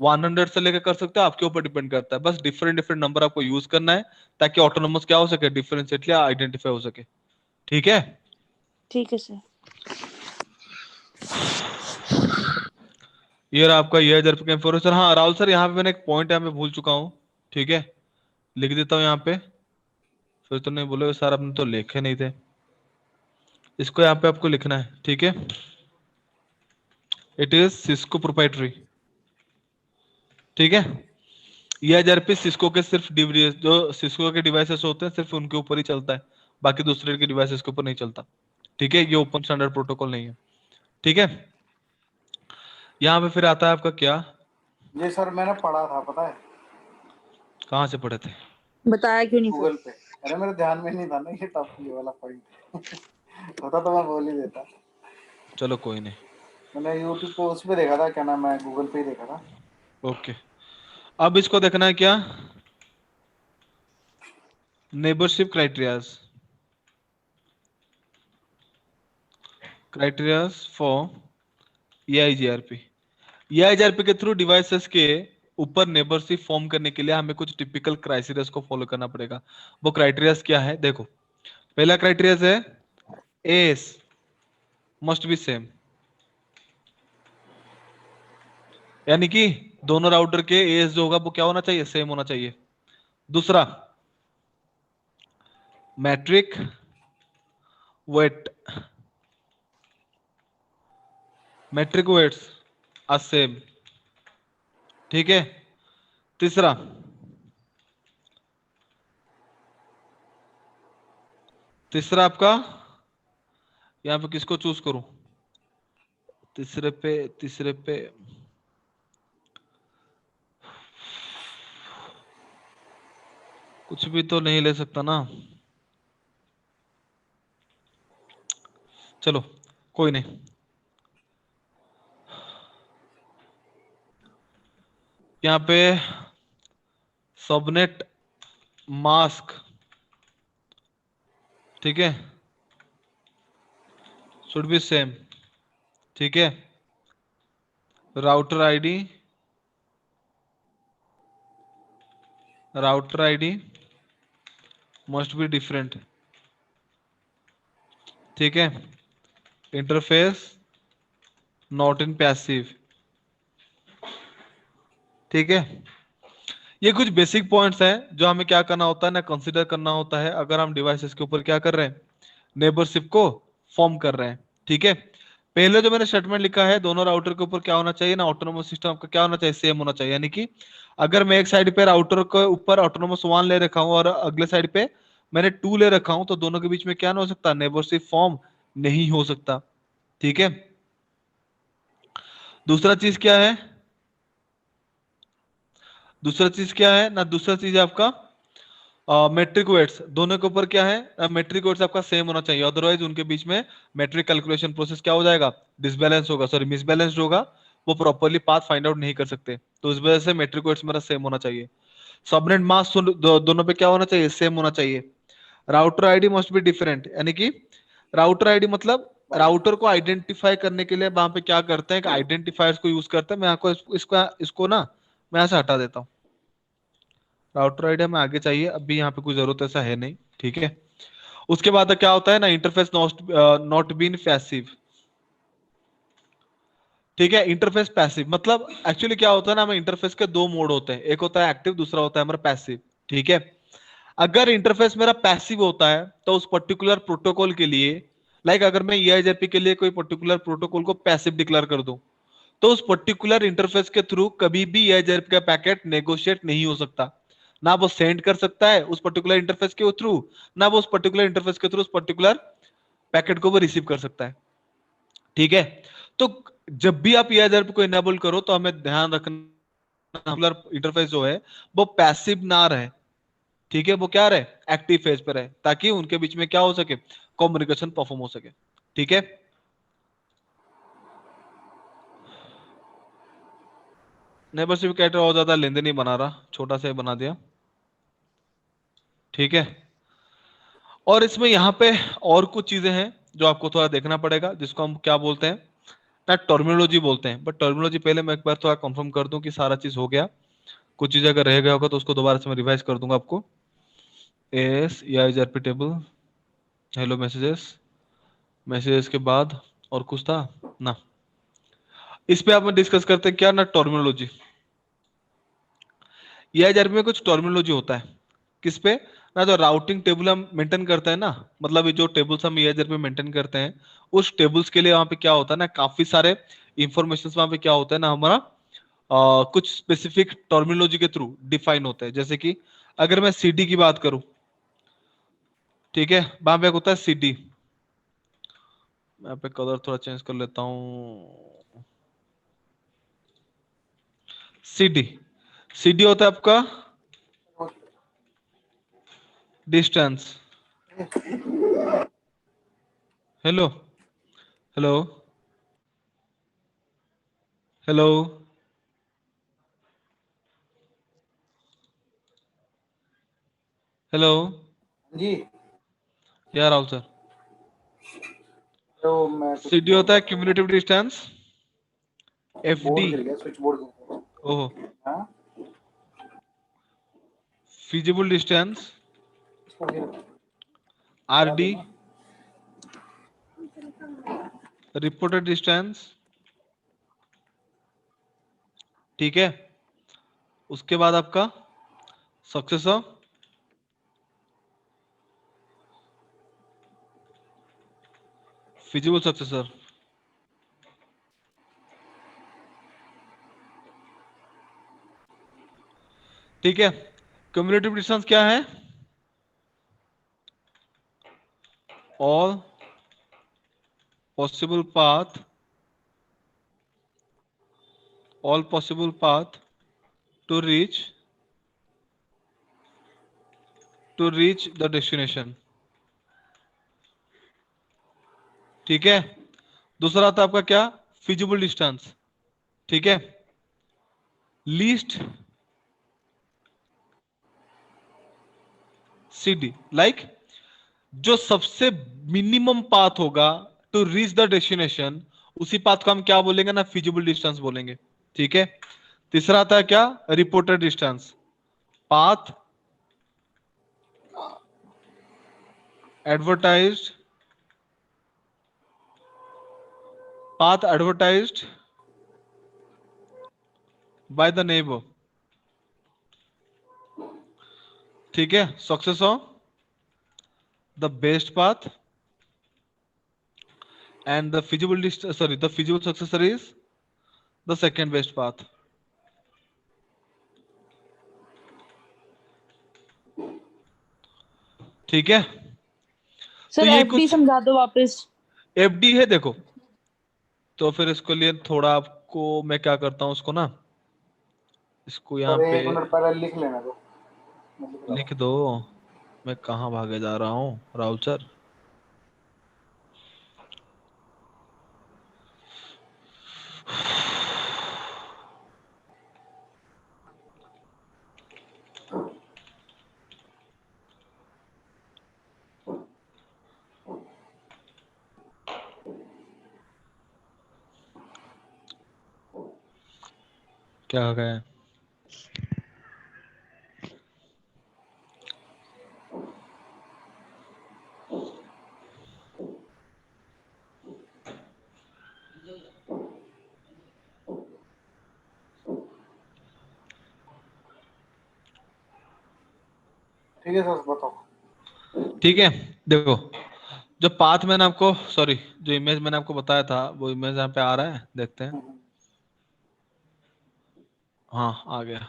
100 से लेकर कर सकते हो, आपके ऊपर डिपेंड करता है। बस डिफरेंट डिफरेंट नंबर आपको यूज करना है ताकि ऑटोनोमस क्या हो सके, डिफरेंशिएटली आइडेंटिफाई हो सके, ठीक है।
ठीक है सर।
ये रहा आपका ये का इंफॉर्मेशन। हाँ राहुल सर, यहाँ पे मैंने एक पॉइंट यहाँ पे भूल चुका हूँ, ठीक है, लिख देता हूँ यहाँ पे, फिर तो नहीं बोलोगे सर आपने तो लिखे नहीं थे। इसको यहाँ पे आपको लिखना है, ठीक है। इट इज सिस्को प्रोप्राइटरी, ठीक है। ये एचआरपी सिस्को के सिर्फ जो सिस्को के डिवाइसेस होते हैं सिर्फ उनके ऊपर ही चलता है, बाकी दूसरे के डिवाइसेस के ऊपर नहीं चलता, ठीक है। ये ओपन स्टैंडर्ड प्रोटोकॉल नहीं है, ठीक है। यहाँ पे फिर आता है आपका क्या,
ये सर मैंने पढ़ा था, पता है
कहाँ से पढ़े थे?
बताया क्यों नहीं
गूगल
सर?
पे। अरे मेरे ध्यान में नहीं था ना ये टॉप ये वाला पॉइंट होता तो मैं बोल ही देता।
चलो कोई नहीं,
मैंने यूट्यूब पे उस पे देखा था, क्या नाम है, गूगल पे ही देखा था।
ओके। अब इसको देखना है क्या, neighbourship criterias, criterias for EIGRP। EIGRP के थ्रू डिवाइसेस के ऊपर नेबरशिप फॉर्म करने के लिए हमें कुछ टिपिकल क्राइटेरियाज को फॉलो करना पड़ेगा। वो क्राइटेरियाज क्या है, देखो, पहला क्राइटेरियाज है एस मस्ट बी सेम, यानी कि दोनों राउटर के एस जो होगा वो क्या होना चाहिए, सेम होना चाहिए। दूसरा, metric weight, metric weights are same, ठीक है। तीसरा, तीसरा आपका यहां पे किसको चूज करूं, तीसरे पे कुछ भी तो नहीं ले सकता ना, चलो कोई नहीं। यहाँ पे सबनेट मास्क, ठीक है, शुड बी सेम, ठीक है। Router ID must be different, ठीक है। इंटरफेस नॉट इन पैसिव, ठीक है। ये कुछ बेसिक पॉइंट्स हैं जो हमें क्या करना होता है ना, कंसीडर करना होता है अगर हम डिवाइसेस के ऊपर क्या कर रहे हैं, नेबरशिप को फॉर्म कर रहे हैं, ठीक है। पहले जो मैंने स्टेटमेंट लिखा है, दोनों राउटर के ऊपर क्या होना चाहिए ना, ऑटोनोमस सिस्टम का क्या होना चाहिए, सेम होना चाहिए। यानी कि अगर मैं एक साइड पे राउटर के ऊपर ऑटोनोमस 1 ले रखा हूं और अगले साइड पे मैंने 2 ले रखा हूं, तो दोनों के बीच में क्या ना हो सकता, नेबरशिप फॉर्म नहीं हो सकता, ठीक है। दूसरा चीज क्या है, दूसरा चीज क्या है ना, दूसरा चीज है आपका मेट्रिक वेट्स, दोनों के ऊपर क्या है, मेट्रिक वेट्स आपका सेम होना चाहिए, अदरवाइज उनके बीच में मेट्रिक कैलकुलेशन प्रोसेस क्या हो जाएगा, डिसबैलेंस होगा, सॉरी मिसबैलेंस्ड होगा, वो प्रॉपर्ली पाथ फाइंड आउट नहीं कर सकते। तो इस वजह से मेट्रिक वेट्स मेरा सेम होना चाहिए। सबनेट मास्क दोनों पे क्या होना चाहिए, सेम होना चाहिए। Router ID must be different, यानी कि राउटर आईडी मतलब राउटर को आइडेंटिफाई करने के लिए वहां पे क्या करते हैं, आइडेंटिफायर्स को यूज करते हैं। मैं आपको इसको ना मैं यहाँ से हटा देता हूँ, राउटर आईडी हमें आगे चाहिए, अभी यहाँ पे कोई जरूरत ऐसा है नहीं, ठीक है। उसके बाद क्या होता है ना, इंटरफेस नॉट बीन पैसिव। ठीक है, इंटरफेस पैसिव मतलब एक्चुअली क्या होता है ना, हमें इंटरफेस के दो मोड होते हैं, एक होता है एक्टिव, दूसरा होता है हमारा पैसिव। ठीक है, अगर इंटरफेस मेरा पैसिव होता है तो उस पर्टिकुलर प्रोटोकॉल के लिए, लाइक अगर मैं EIGRP के लिए कोई पर्टिकुलर प्रोटोकॉल को पैसिव डिक्लेयर कर दूं, तो उस पर्टिकुलर इंटरफेस के थ्रू कभी भी EIGRP का पैकेट नेगोशिएट नहीं हो सकता। ना वो सेंड कर सकता है उस पर्टिकुलर इंटरफेस के थ्रू, ना वो उस पर्टिकुलर इंटरफेस के थ्रू उस पर्टिकुलर पैकेट को वो रिसीव कर सकता है। ठीक है, तो जब भी आप EIGRP को इनेबल करो तो हमें ध्यान रखना इंटरफेस जो है वो पैसिव ना रहे। ठीक है, वो क्या रहे, एक्टिव फेज पर रहे, ताकि उनके बीच में क्या हो सके, कम्युनिकेशन परफॉर्म हो सके। ठीक है, नेबरशिप कैरेक्टर और ज्यादा लेंदे नहीं बना रहा, छोटा सा ही बना दिया। ठीक है, और इसमें यहाँ पे और कुछ चीजें हैं जो आपको थोड़ा देखना पड़ेगा, जिसको हम क्या बोलते हैं ना, टर्मिनोलॉजी बोलते हैं। बट टर्मिनोलॉजी पहले मैं एक बार थोड़ा कंफर्म कर दूं कि सारा चीज हो गया। कुछ चीज अगर रह गया होगा तो उसको दोबारा से मैं रिवाइज कर दूंगा आपको। S EIGRP table, hello messages, messages के बाद और कुछ था ना, इस पे आप में डिस्कस करते हैं क्या ना, टर्मिनोलॉजी। EIGRP में कुछ टर्मिनोलॉजी होता है, किस पे ना, जो राउटिंग टेबल हम मेंटेन करते हैं ना, मतलब ये जो टेबल्स हम EIGRP में मेंटेन करते हैं, उस टेबल्स के लिए वहां पे क्या होता है ना, काफी सारे इंफॉर्मेशन वहां पे क्या होता है ना, हमारा कुछ स्पेसिफिक टर्मिनोलॉजी के थ्रू डिफाइन होता है। जैसे कि अगर मैं CD की बात करूं, ठीक है, वहां पे एक होता है CD। मैं यहाँ पे कलर थोड़ा चेंज कर लेता हूँ। CD, CD होता है आपका distance. Hello, hello, hello, hello,
जी।
यार राहुल सर।
तो मैं कुछ
CD
बोल
होता है
रहा था,
क्यूमुलेटिव डिस्टेंस। FD,
बोर्ड गिर गया, स्विच बोर्ड गिर गया।
ओहो,
हाँ,
फिजिबल डिस्टेंस।
इसको गिर गया, करा
RD,
दूंगा।
Reported distance. ठीक है, उसके बाद आपका सक्सेसर, फिजिबल सक्सेसर। ठीक है, क्यूमुलेटिव डिस्टेंस क्या है, all possible path, all possible path to reach the destination। ठीक है, दूसरा था आपका क्या, फिजिबल डिस्टेंस। ठीक है, लीस्ट CD, लाइक जो सबसे मिनिमम पाथ होगा टू रीच द डेस्टिनेशन, उसी पाथ को हम क्या बोलेंगे ना, फिजिबल डिस्टेंस बोलेंगे। ठीक है, तीसरा आता है क्या, reported distance, path advertised, path advertised by the neighbour. ठीक है, success of the best path and the feasible sorry, the feasible successor is the second best path। ठीक है, तो
सर
ये
FD
कुछ
समझा दो वापस।
FD है देखो, तो फिर इसके लिए थोड़ा आपको मैं क्या करता हूं, उसको ना, इसको यहाँ
सर
पे
1 मिनट पहले लिख लेना दो, मैं लिख रहा
लिख
हूँ।
दो। मैं कहाँ भागे जा रहा हूँ राहुल सर। क्या गया,
ठीक है सर, बताओ।
ठीक है, देखो जो पाथ मैंने आपको, सॉरी, जो इमेज मैंने आपको बताया था वो इमेज यहाँ पे आ रहा है, देखते हैं।
हम्म,
हाँ आ गया,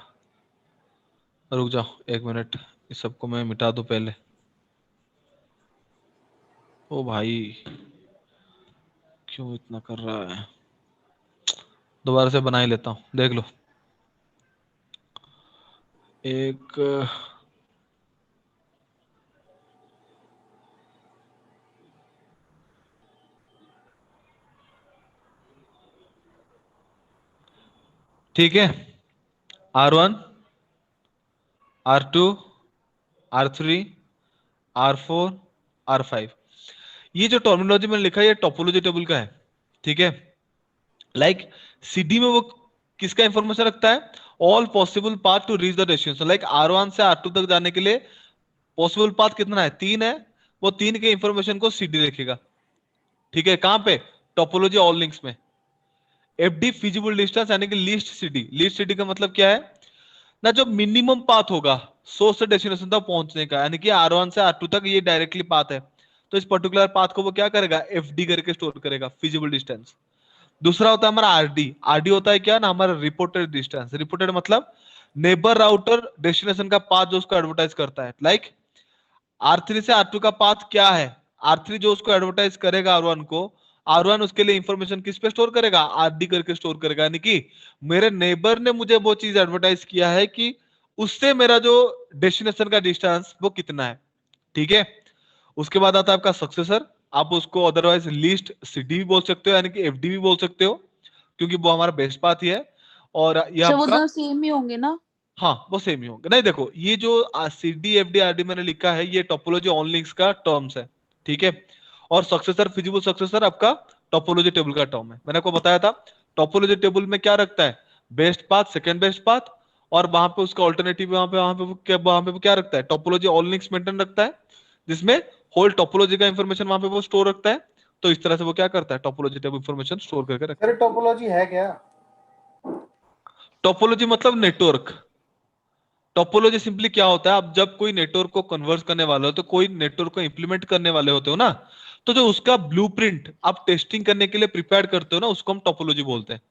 रुक जाओ 1 मिनट, इस सबको मैं मिटा दूं पहले। ओ भाई क्यों इतना कर रहा है, दोबारा से बना ही लेता हूँ, देख लो। एक ठीक है, R1, R2, R3, R4, R5, ये जो टर्मिनोलॉजी मैंने लिखा है ये टोपोलॉजी टेबल का है। ठीक है, लाइक सीडी में वो किसका इंफॉर्मेशन रखता है, all possible path to reach the destination. Like R1 से R2 तक जाने के लिए पॉसिबल पाथ कितना है, 3 है, वो 3 के इंफॉर्मेशन को सीडी लिखेगा। ठीक है, कहां पे, टोपोलॉजी ऑल लिंक्स में। एफडी फिजिबल डिस्टेंस यानी कि लीस्ट सीडी, लीस्ट सीडी का मतलब क्या है ना, जो मिनिमम पाथ होगा सोर्स से डेस्टिनेशन तक पहुंचने का, यानी कि R1 से R2 तक ये डायरेक्टली पाथ है, तो इस पर्टिकुलर पाथ को वो क्या करेगा, एफडी करके स्टोर करेगा, फिजिबल डिस्टेंस। दूसरा होता है हमारा आरडी, आरडी होता है क्या ना, हमारा रिपोर्टेड डिस्टेंस। रिपोर्टेड मतलब नेबर राउटर डेस्टिनेशन का पाथ जो उसको एडवर्टाइज करता है। लाइक R3 से R2 का पाथ क्या है, R3 जो उसको एडवर्टाइज करेगा R1 को, R1 उसके लिए इंफॉर्मेशन किस पे स्टोर करेगा, आरडी करके स्टोर करेगा, यानी कि मेरे नेबर ने मुझे वो चीज एडवर्टाइज किया है कि उससे मेरा जो डेस्टिनेशन का डिस्टेंस वो कितना है। ठीक है, उसके बाद आता है आपका सक्सेसर, आप उसको अदरवाइज लीस्ट सीडी भी बोल सकते हो, यानी कि एफडी भी बोल सकते हो, क्योंकि वो हमारा बेस्ट पाथ ही है। और ये
सर वो
आपका,
दोनों सेम ही होंगे ना?
हाँ वो सेम ही होंगे। नहीं देखो, ये जो सीडी एफडी आरडी मैंने लिखा है ये टोपोलॉजी ऑन लिंक्स का टर्म्स है। ठीक है, और सक्सेसर फिजिबल सक्सेसर आपका टोपोलॉजी टेबल का टर्म है। मैंने आपको बताया था टोपोलॉजी टेबल में क्या रखता है, best path, second best path, और वहां पे उसका ऑल्टरनेटिव, वहां पे वो क्या रखता है, टोपोलॉजी ऑन लिंक्स मेंटेन रखता है, जिसमें होल टोपोलॉजी का इंफॉर्मेशन वहां पे वो स्टोर रखता है। तो इस तरह से वो क्या करता है, टोपोलॉजी टेबल इंफॉर्मेशन स्टोर करके रखता
सर
है।
टोपोलॉजी है क्या?
टोपोलॉजी मतलब नेटवर्क। टोपोलॉजी सिंपली क्या होता है, आप जब कोई नेटवर्क को कन्वर्ट करने वाले हो, तो कोई नेटवर्क को इंप्लीमेंट करने वाले होते हो ना, तो जो उसका ब्लूप्रिंट आप टेस्टिंग करने के लिए प्रिपेयर करते हो ना, उसको हम टोपोलॉजी बोलते हैं।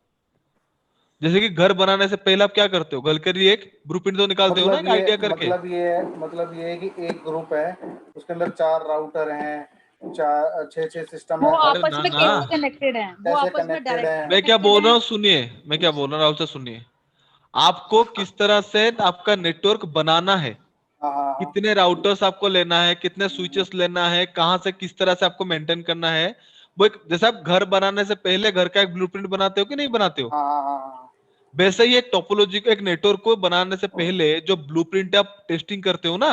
जैसे कि घर बनाने से पहले आप क्या करते हो, घर के लिए एक ब्लूप्रिंट तो निकालते हो ना, एक आइडिया करके।
मतलब ये है कि एक ग्रुप है, उसके अंदर 4 राउटर हैं, 6 सिस्टम
वो
है, हर
अरे
आपस
ना
में
ना,
कैसे कनेक्टेड हैं? वो
कैसे
आपस में
कनेक्टेड
डायरेक्टली
है।
मैं क्या
कनेक्टेड
बोल रहा
हैं?
हूँ सुनिए, मैं क्या बोल रहा हूँ राहुल से सुनिए। आपको किस तरह से आपका नेटवर्क बनाना है,
हाँ हाँ हाँ।
कितने राउटर्स आपको लेना है, कितने स्विचेस लेना है, कहां से किस तरह से आपको मेंटेन करना है, वो एक, जैसे आप घर बनाने से पहले घर का एक ब्लूप्रिंट बनाते हो कि नहीं बनाते हो,
हाँ हाँ हाँ हाँ।
वैसे ही एक टोपोलॉजी को, एक नेटवर्क को बनाने से पहले जो ब्लूप्रिंट आप टेस्टिंग करते हो ना,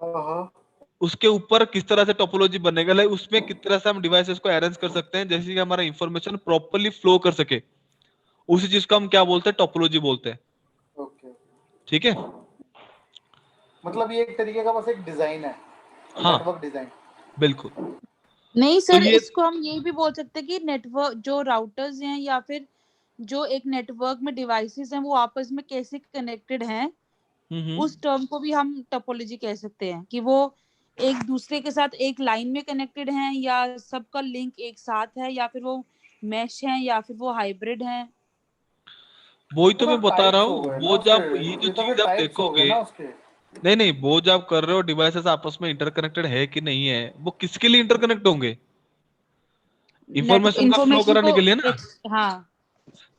हाँ, हाँ।
उसके ऊपर किस तरह से टोपोलॉजी बनेगा, लाइक उसमें किस तरह से हम डिवाइसेस को अरेंज कर सकते हैं, जैसे कि हमारा इंफॉर्मेशन प्रॉपर्ली फ्लो कर सके, उसी चीज को हम क्या बोलते हैं, टोपोलॉजी बोलते हैं।
ओके।
ठीक है,
मतलब ये एक तरीके का बस एक डिजाइन है,
हाँ
नेटवर्क डिजाइन।
बिल्कुल।
नहीं
तो
सर,
ये
इसको हम ये भी बोल सकते हैं कि नेटवर्क जो राउटर्स हैं या फिर जो एक नेटवर्क में डिवाइसेस हैं वो आपस में कैसे कनेक्टेड हैं, उस टर्म को भी हम टोपोलॉजी कह सकते हैं कि वो एक दूसरे के साथ एक लाइन में कनेक्टेड हैं, या सबका लिंक एक साथ है, या फिर वो मैश हैं, या फिर वो हाइब्रिड हैं।
वही
ये
तो
तो
मैं बता रहा
टाइप्स हो
हूँ,
गए ना
वो
उसके,
जब ये जो
ये तो फिर
चीज आप
टाइप्स हो गए
देखोगे,
ना उसके।
नहीं नहीं, वो जो आप कर रहे हो डिवाइसेस आपस में इंटरकनेक्टेड है कि नहीं है, वो किसके लिए इंटरकनेक्ट होंगे,
नेट
इंफॉर्मेशन का फ्लो
इंफॉर्मेशन
कराने
को
के लिए ना।
हाँ।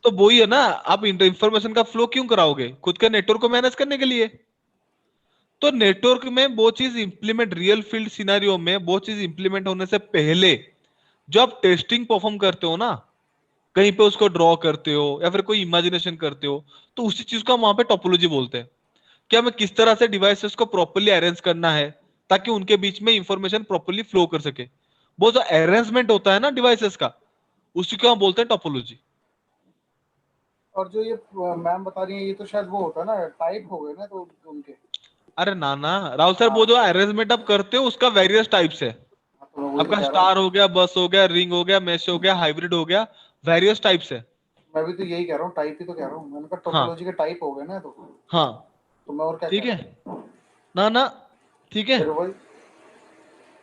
तो वही है ना, आप इंफॉर्मेशन का फ्लो क्यों कराओगे, खुद के नेटवर्क को मैनेज करने के लिए। तो नेटवर्क में वो चीज इंप्लीमेंट, रियल फील्ड सिनेरियो में वो चीज इंप्लीमेंट होने से पहले जो आप टेस्टिंग परफॉर्म करते हो ना, कहीं पे उसको ड्रॉ करते हो या फिर कोई इमेजिनेशन करते हो, तो उसी चीज को हम वहां पे टोपोलॉजी बोलते हैं, कि हमें किस तरह से डिवाइसेस को प्रॉपर्ली अरेंज करना है ताकि उनके बीच में इंफॉर्मेशन प्रॉपर्ली फ्लो कर सके। वो जो अरेंजमेंट होता है ना डिवाइसेस का, उसी को हम बोलते हैं टोपोलॉजी।
और जो ये मैम बता रही है, ये तो शायद वो होता है ना, टाइप हो गए ना तो उनके।
अरे ना ना राहुल सर, वो
हाँ
जो अरेंजमेंट आप करते हो उसका वेरियस टाइप्स है।
हाँ, तो मैं वही तो
आपका
कह रहा हूँ।
स्टार हो गया, बस हो गया, रिंग हो गया, मैश हो गया, हाइब्रिड हो गया, वेरियस टाइप्स है।
मैं भी तो यही कह रहा हूँ, टाइप ही तो कह रहा हूँ, मैंने कहा
हाँ
टोपोलॉजी के टाइप हो गए ना, तो
हाँ
मैं और क्या
ठीक
कह
है,
रहा हूँ।
ना ना, ठीक है।
फिर वही,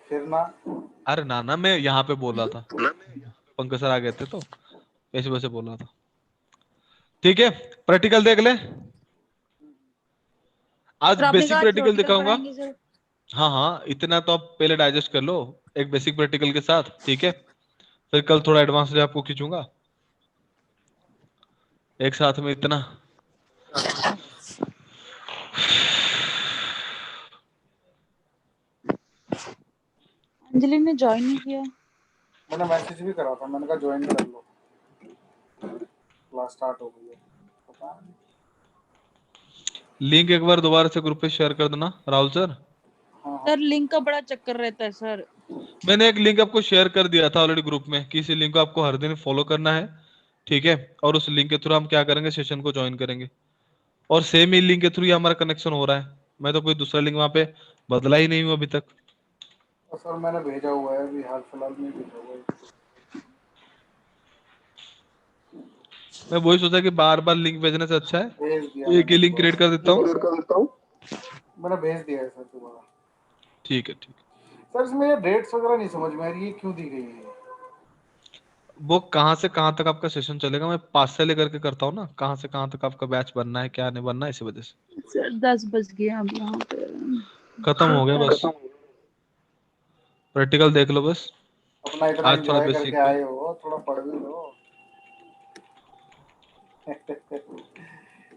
फिर ना।
अरे ना मैं यहाँ पे बोल रहा था, पंकज सर आ गए थे तो ऐसे वैसे बोल रहा था। ठीक है, प्रैक्टिकल देख ले। आज
और आपने
बेसिक
कहा
प्रैक्टिकल
थ्योरेटिकल
दिखाऊंगा।
कराएंगे सर।
हाँ हाँ, इतना तो आप पहले डाइजेस्ट कर लो एक बेसिक प्रैक्टिकल के साथ, ठीक है। फिर कल थोड़ा एडवांस ले आपको खींचूंगा एक साथ में इतना।
अंजलि ने ज्वाइन नहीं किया।
मैंने मैसेज भी करा था, मैंने कहा ज्वाइन कर लो, क्लास स्टार्ट हो गई है। पता नहीं।
लिंक एक बार दोबारा से ग्रुप पे शेयर कर देना राहुल सर।
हाँ हाँ
सर लिंक का बड़ा चक्कर रहता है सर।
मैंने एक लिंक आपको शेयर कर दिया था ऑलरेडी ग्रुप में, कि इसी लिंक को आपको हर दिन फॉलो करना है, ठीक है। और उस लिंक के थ्रू हम क्या करेंगे, सेशन को ज्वाइन करेंगे। और सेम ही लिंक के थ्रू ही हमारा कनेक्शन हो रहा है। मैं तो कोई दूसरा लिंक वहां पे बदला ही नहीं हूँ अभी तक।
तो सर मैंने भेजा हुआ है, अभी हाल फिलहाल में भेजा हुआ है।
मैं वही सोचा कि बार बार लिंक भेजने से अच्छा
भेज दिया
है एक ही
मैंने
लिंक क्रिएट कर देता हूँ।
दोबारा। मैंने भेज दिया है सर दोबारा।
ठीक है, ठीक है।
सर इसमें ये डेट्स वगैरह नहीं समझ में आ रही, ये क्यों दी गई है?
वो कहाँ से कहाँ तक आपका सेशन चलेगा, मैं 5 से लेकर के करता हूँ ना, कहाँ से कहाँ तक आपका बैच बनना है क्या नहीं बनना है, इसी वजह से।
सर 10 बज गए अब यहाँ पे।
खत्म हो गया बस, प्रैक्टिकल देख लो बस।
अपना इतना
आज थोड़ा
एंजॉय करके
बेसिक पे।
आए हो, थोड़ा पढ़ भी लो।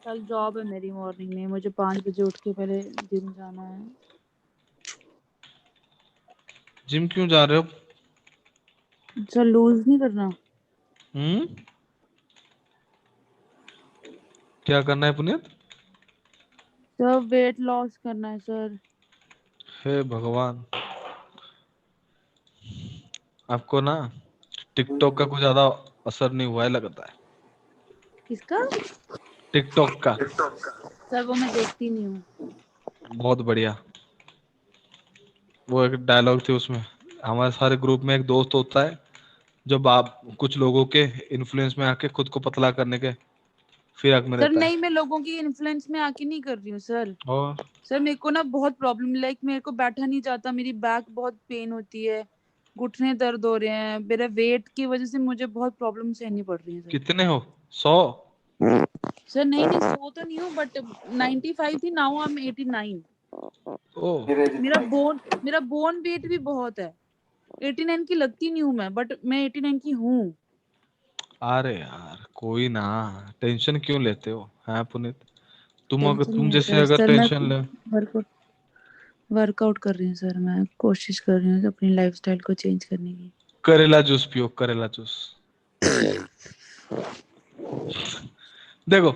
कल जॉब है मेरी मॉर्निंग में, मुझे 5 बजे उठ के पहले जिम जाना है।
जिम क्यों जा रहे हो?
सर लूज नहीं करना।
हम्म, क्या करना है पुनीत?
सर वेट लॉस करना है सर।
हे भगवान, आपको ना टिकटॉक का कुछ ज्यादा असर नहीं हुआ है लगता है।
किसका?
टिकटॉक का।
सर वो मैं देखती नहीं हूँ।
बहुत बढ़िया। वो एक डायलॉग थी उसमें, हमारे सारे ग्रुप में एक दोस्त होता है जो बाप कुछ लोगों के इन्फ्लुएंस में आके खुद को पतला करने के फिराक में
सर
रहता है।
नहीं, मैं लोगों की इन्फ्लुएंस में आके नहीं कर रही हूँ सर।
और
सर मेरे को ना बहुत प्रॉब्लम, लाइक मेरे को बैठा नहीं जाता, मेरी बैक बहुत पेन होती है, घुटने दर्द हो रहे हैं, मेरे वेट की वजह से मुझे बहुत प्रॉब्लम सहनी पड़ रही है सर।
कितने हो, 100?
सर नहीं नहीं, 100 तो नहीं हूँ बट 95 थी, नाउ आई एम 89।
ओ,
मेरे
मेरा
जितना ही।
बोन वेट भी बहुत है। 89 की लगती नहीं हूँ मैं, बट मैं 89 की हूँ।
अरे यार कोई ना, टेंशन क्यों लेते हो हैं पुनीत? तुम अगर
टेंशन
तुम
नहीं है
जैसे
सर।
अगर
सर मैं
टेंशन ले।
वर्कआउट वर्कआउट कर रही हूँ सर, मैं कोशिश कर रही हूँ अपनी लाइफस्टाइल को चेंज करने की।
करेला जूस पियो, करेला जूस। देखो,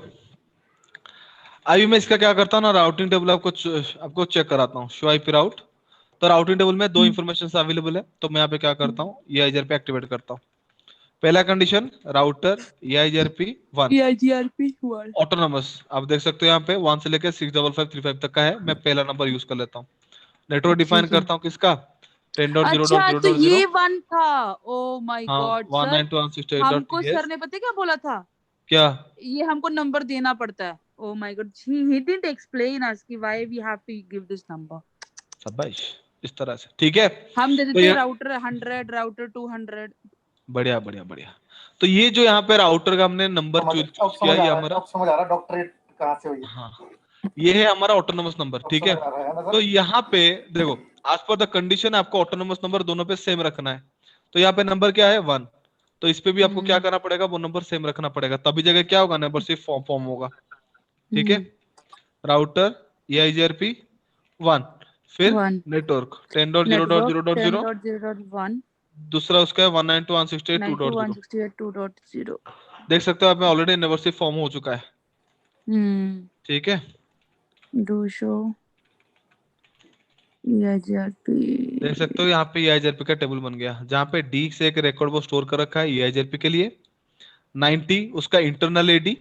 अभी मैं इसका क्या करता हूँ ना, राउटिंग टेबल आपको चेक कराता हूँ। Show I P route. तो राउटिंग टेबल में दो इंफॉर्मेशन अवेलेबल है, तो मैं यहाँ पे क्या करता हूँ, EIGRP पे एक्टिवेट करता हूँ। पहला condition, router EIGRP 1
EIGRP 1।
Autonomous. आप देख सकते हो यहाँ पे 1 से लेकर 65535 तक का है, मैं पहला नंबर यूज कर लेता हूँ। नेटवर्क डिफाइन
ठीक है।
करता हूँ किसका,
अच्छा तो
10.0.0.0।
ये वन था। ओ माय
हाँ,
गॉड सर,
192.168.
हमको सर
yes।
ने पता है क्या बोला था?
क्या?
ये हमको नंबर देना पड़ता है। Oh my god, he didn't explain us कि why we have to give this number.
शाबाश, इस तरह से ठीक है।
हम दे
तो
देते
ये
राउटर 100, राउटर 200।
बढ़िया बढ़िया बढ़िया। तो ये जो यहाँ पे राउटर का हमने नंबर
समझ, अब
चूज किया,
समझ आ
ये
रहा है,
हमारा,
अब समझ आ रहा है डॉक्टरेट कहाँ से हुई है।
हाँ, ये है हमारा ऑटोनोमस नंबर,
अब
ठीक है।
समझ आ रहा है ना
तो
सर।
यहाँ पे देखो, आज पर द कंडीशन आपको ऑटोनोमस नंबर दोनों पे सेम रखना है। तो यहाँ पे नंबर क्या है, 1। तो इस पे भी आपको क्या करना पड़ेगा, वो नंबर सेम रखना पड़ेगा, तभी जगह क्या होगा, नंबर सिर्फ फॉर्म फॉर्म होगा, ठीक है। राउटर EIGRP 1, फिर
1
नेटवर्क 10.0.0.0।
नेटवर्क 10.0.1
दूसरा उसका है 192.168.2.0।
92.168.2.0।
देख सकते हो आप में ऑलरेडी नेबरशिप फॉर्म हो चुका है, ठीक है।
Do show EIGRP।
देख सकते हो यहाँ पे EIGRP का टेबल बन गया, जहाँ पे D से एक रिकॉर्ड वो स्टोर कर रखा है EIGRP के लिए। 90 उसका internal AD,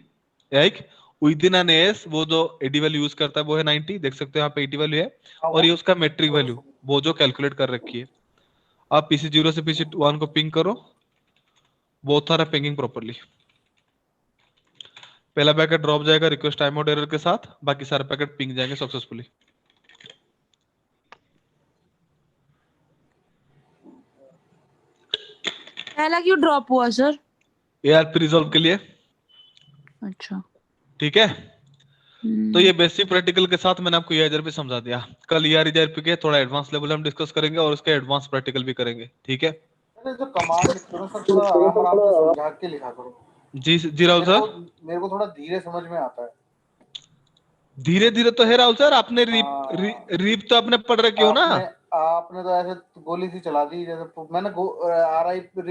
like within N S, वो जो एडी वैल्यू यूज करता है वो है 90। देख सकते हो यहाँ पे एडी वैल्यू है।
हाँ
और
वो
ये उसका मेट्रिक वैल्यू, वो जो कैलकुलेट कर रखी है। आप PC0 से PC1 को पिंग करो, बोथ आर पिंगिंग प्रॉपर्ली। पहला पैकेट ड्रॉप जाएगा रिक्वेस्ट टाइम आउट एरर के साथ, बाकी सारे पैकेट पिंग जाएंगे सक्सेसफुली।
पहला क्यों ड्रॉप हुआ सर?
ARP रिजॉल्व के लिए।
अच्छा।
ठीक है, तो ये बेसिक प्रैक्टिकल के साथ मैंने आपको ERP समझा दिया। कल ERP के थोड़ा एडवांस लेवल हम डिस्कस करेंगे और उसके एडवांस प्रैक्टिकल भी करेंगे। ठीक है,
अरे जो कमांड लिखते हो ना सर, थोड़ा आराम से समझा के लिखा करो।
जी राहुल सर।
मेरे को थोड़ा धीरे समझ में आता है।
धीरे धीरे तो है राहुल सर, आपने रीप तो आपने पढ़ रखे हो ना।
आपने तो ऐसे गोली सी चला दी, जैसे मैंने RI रिप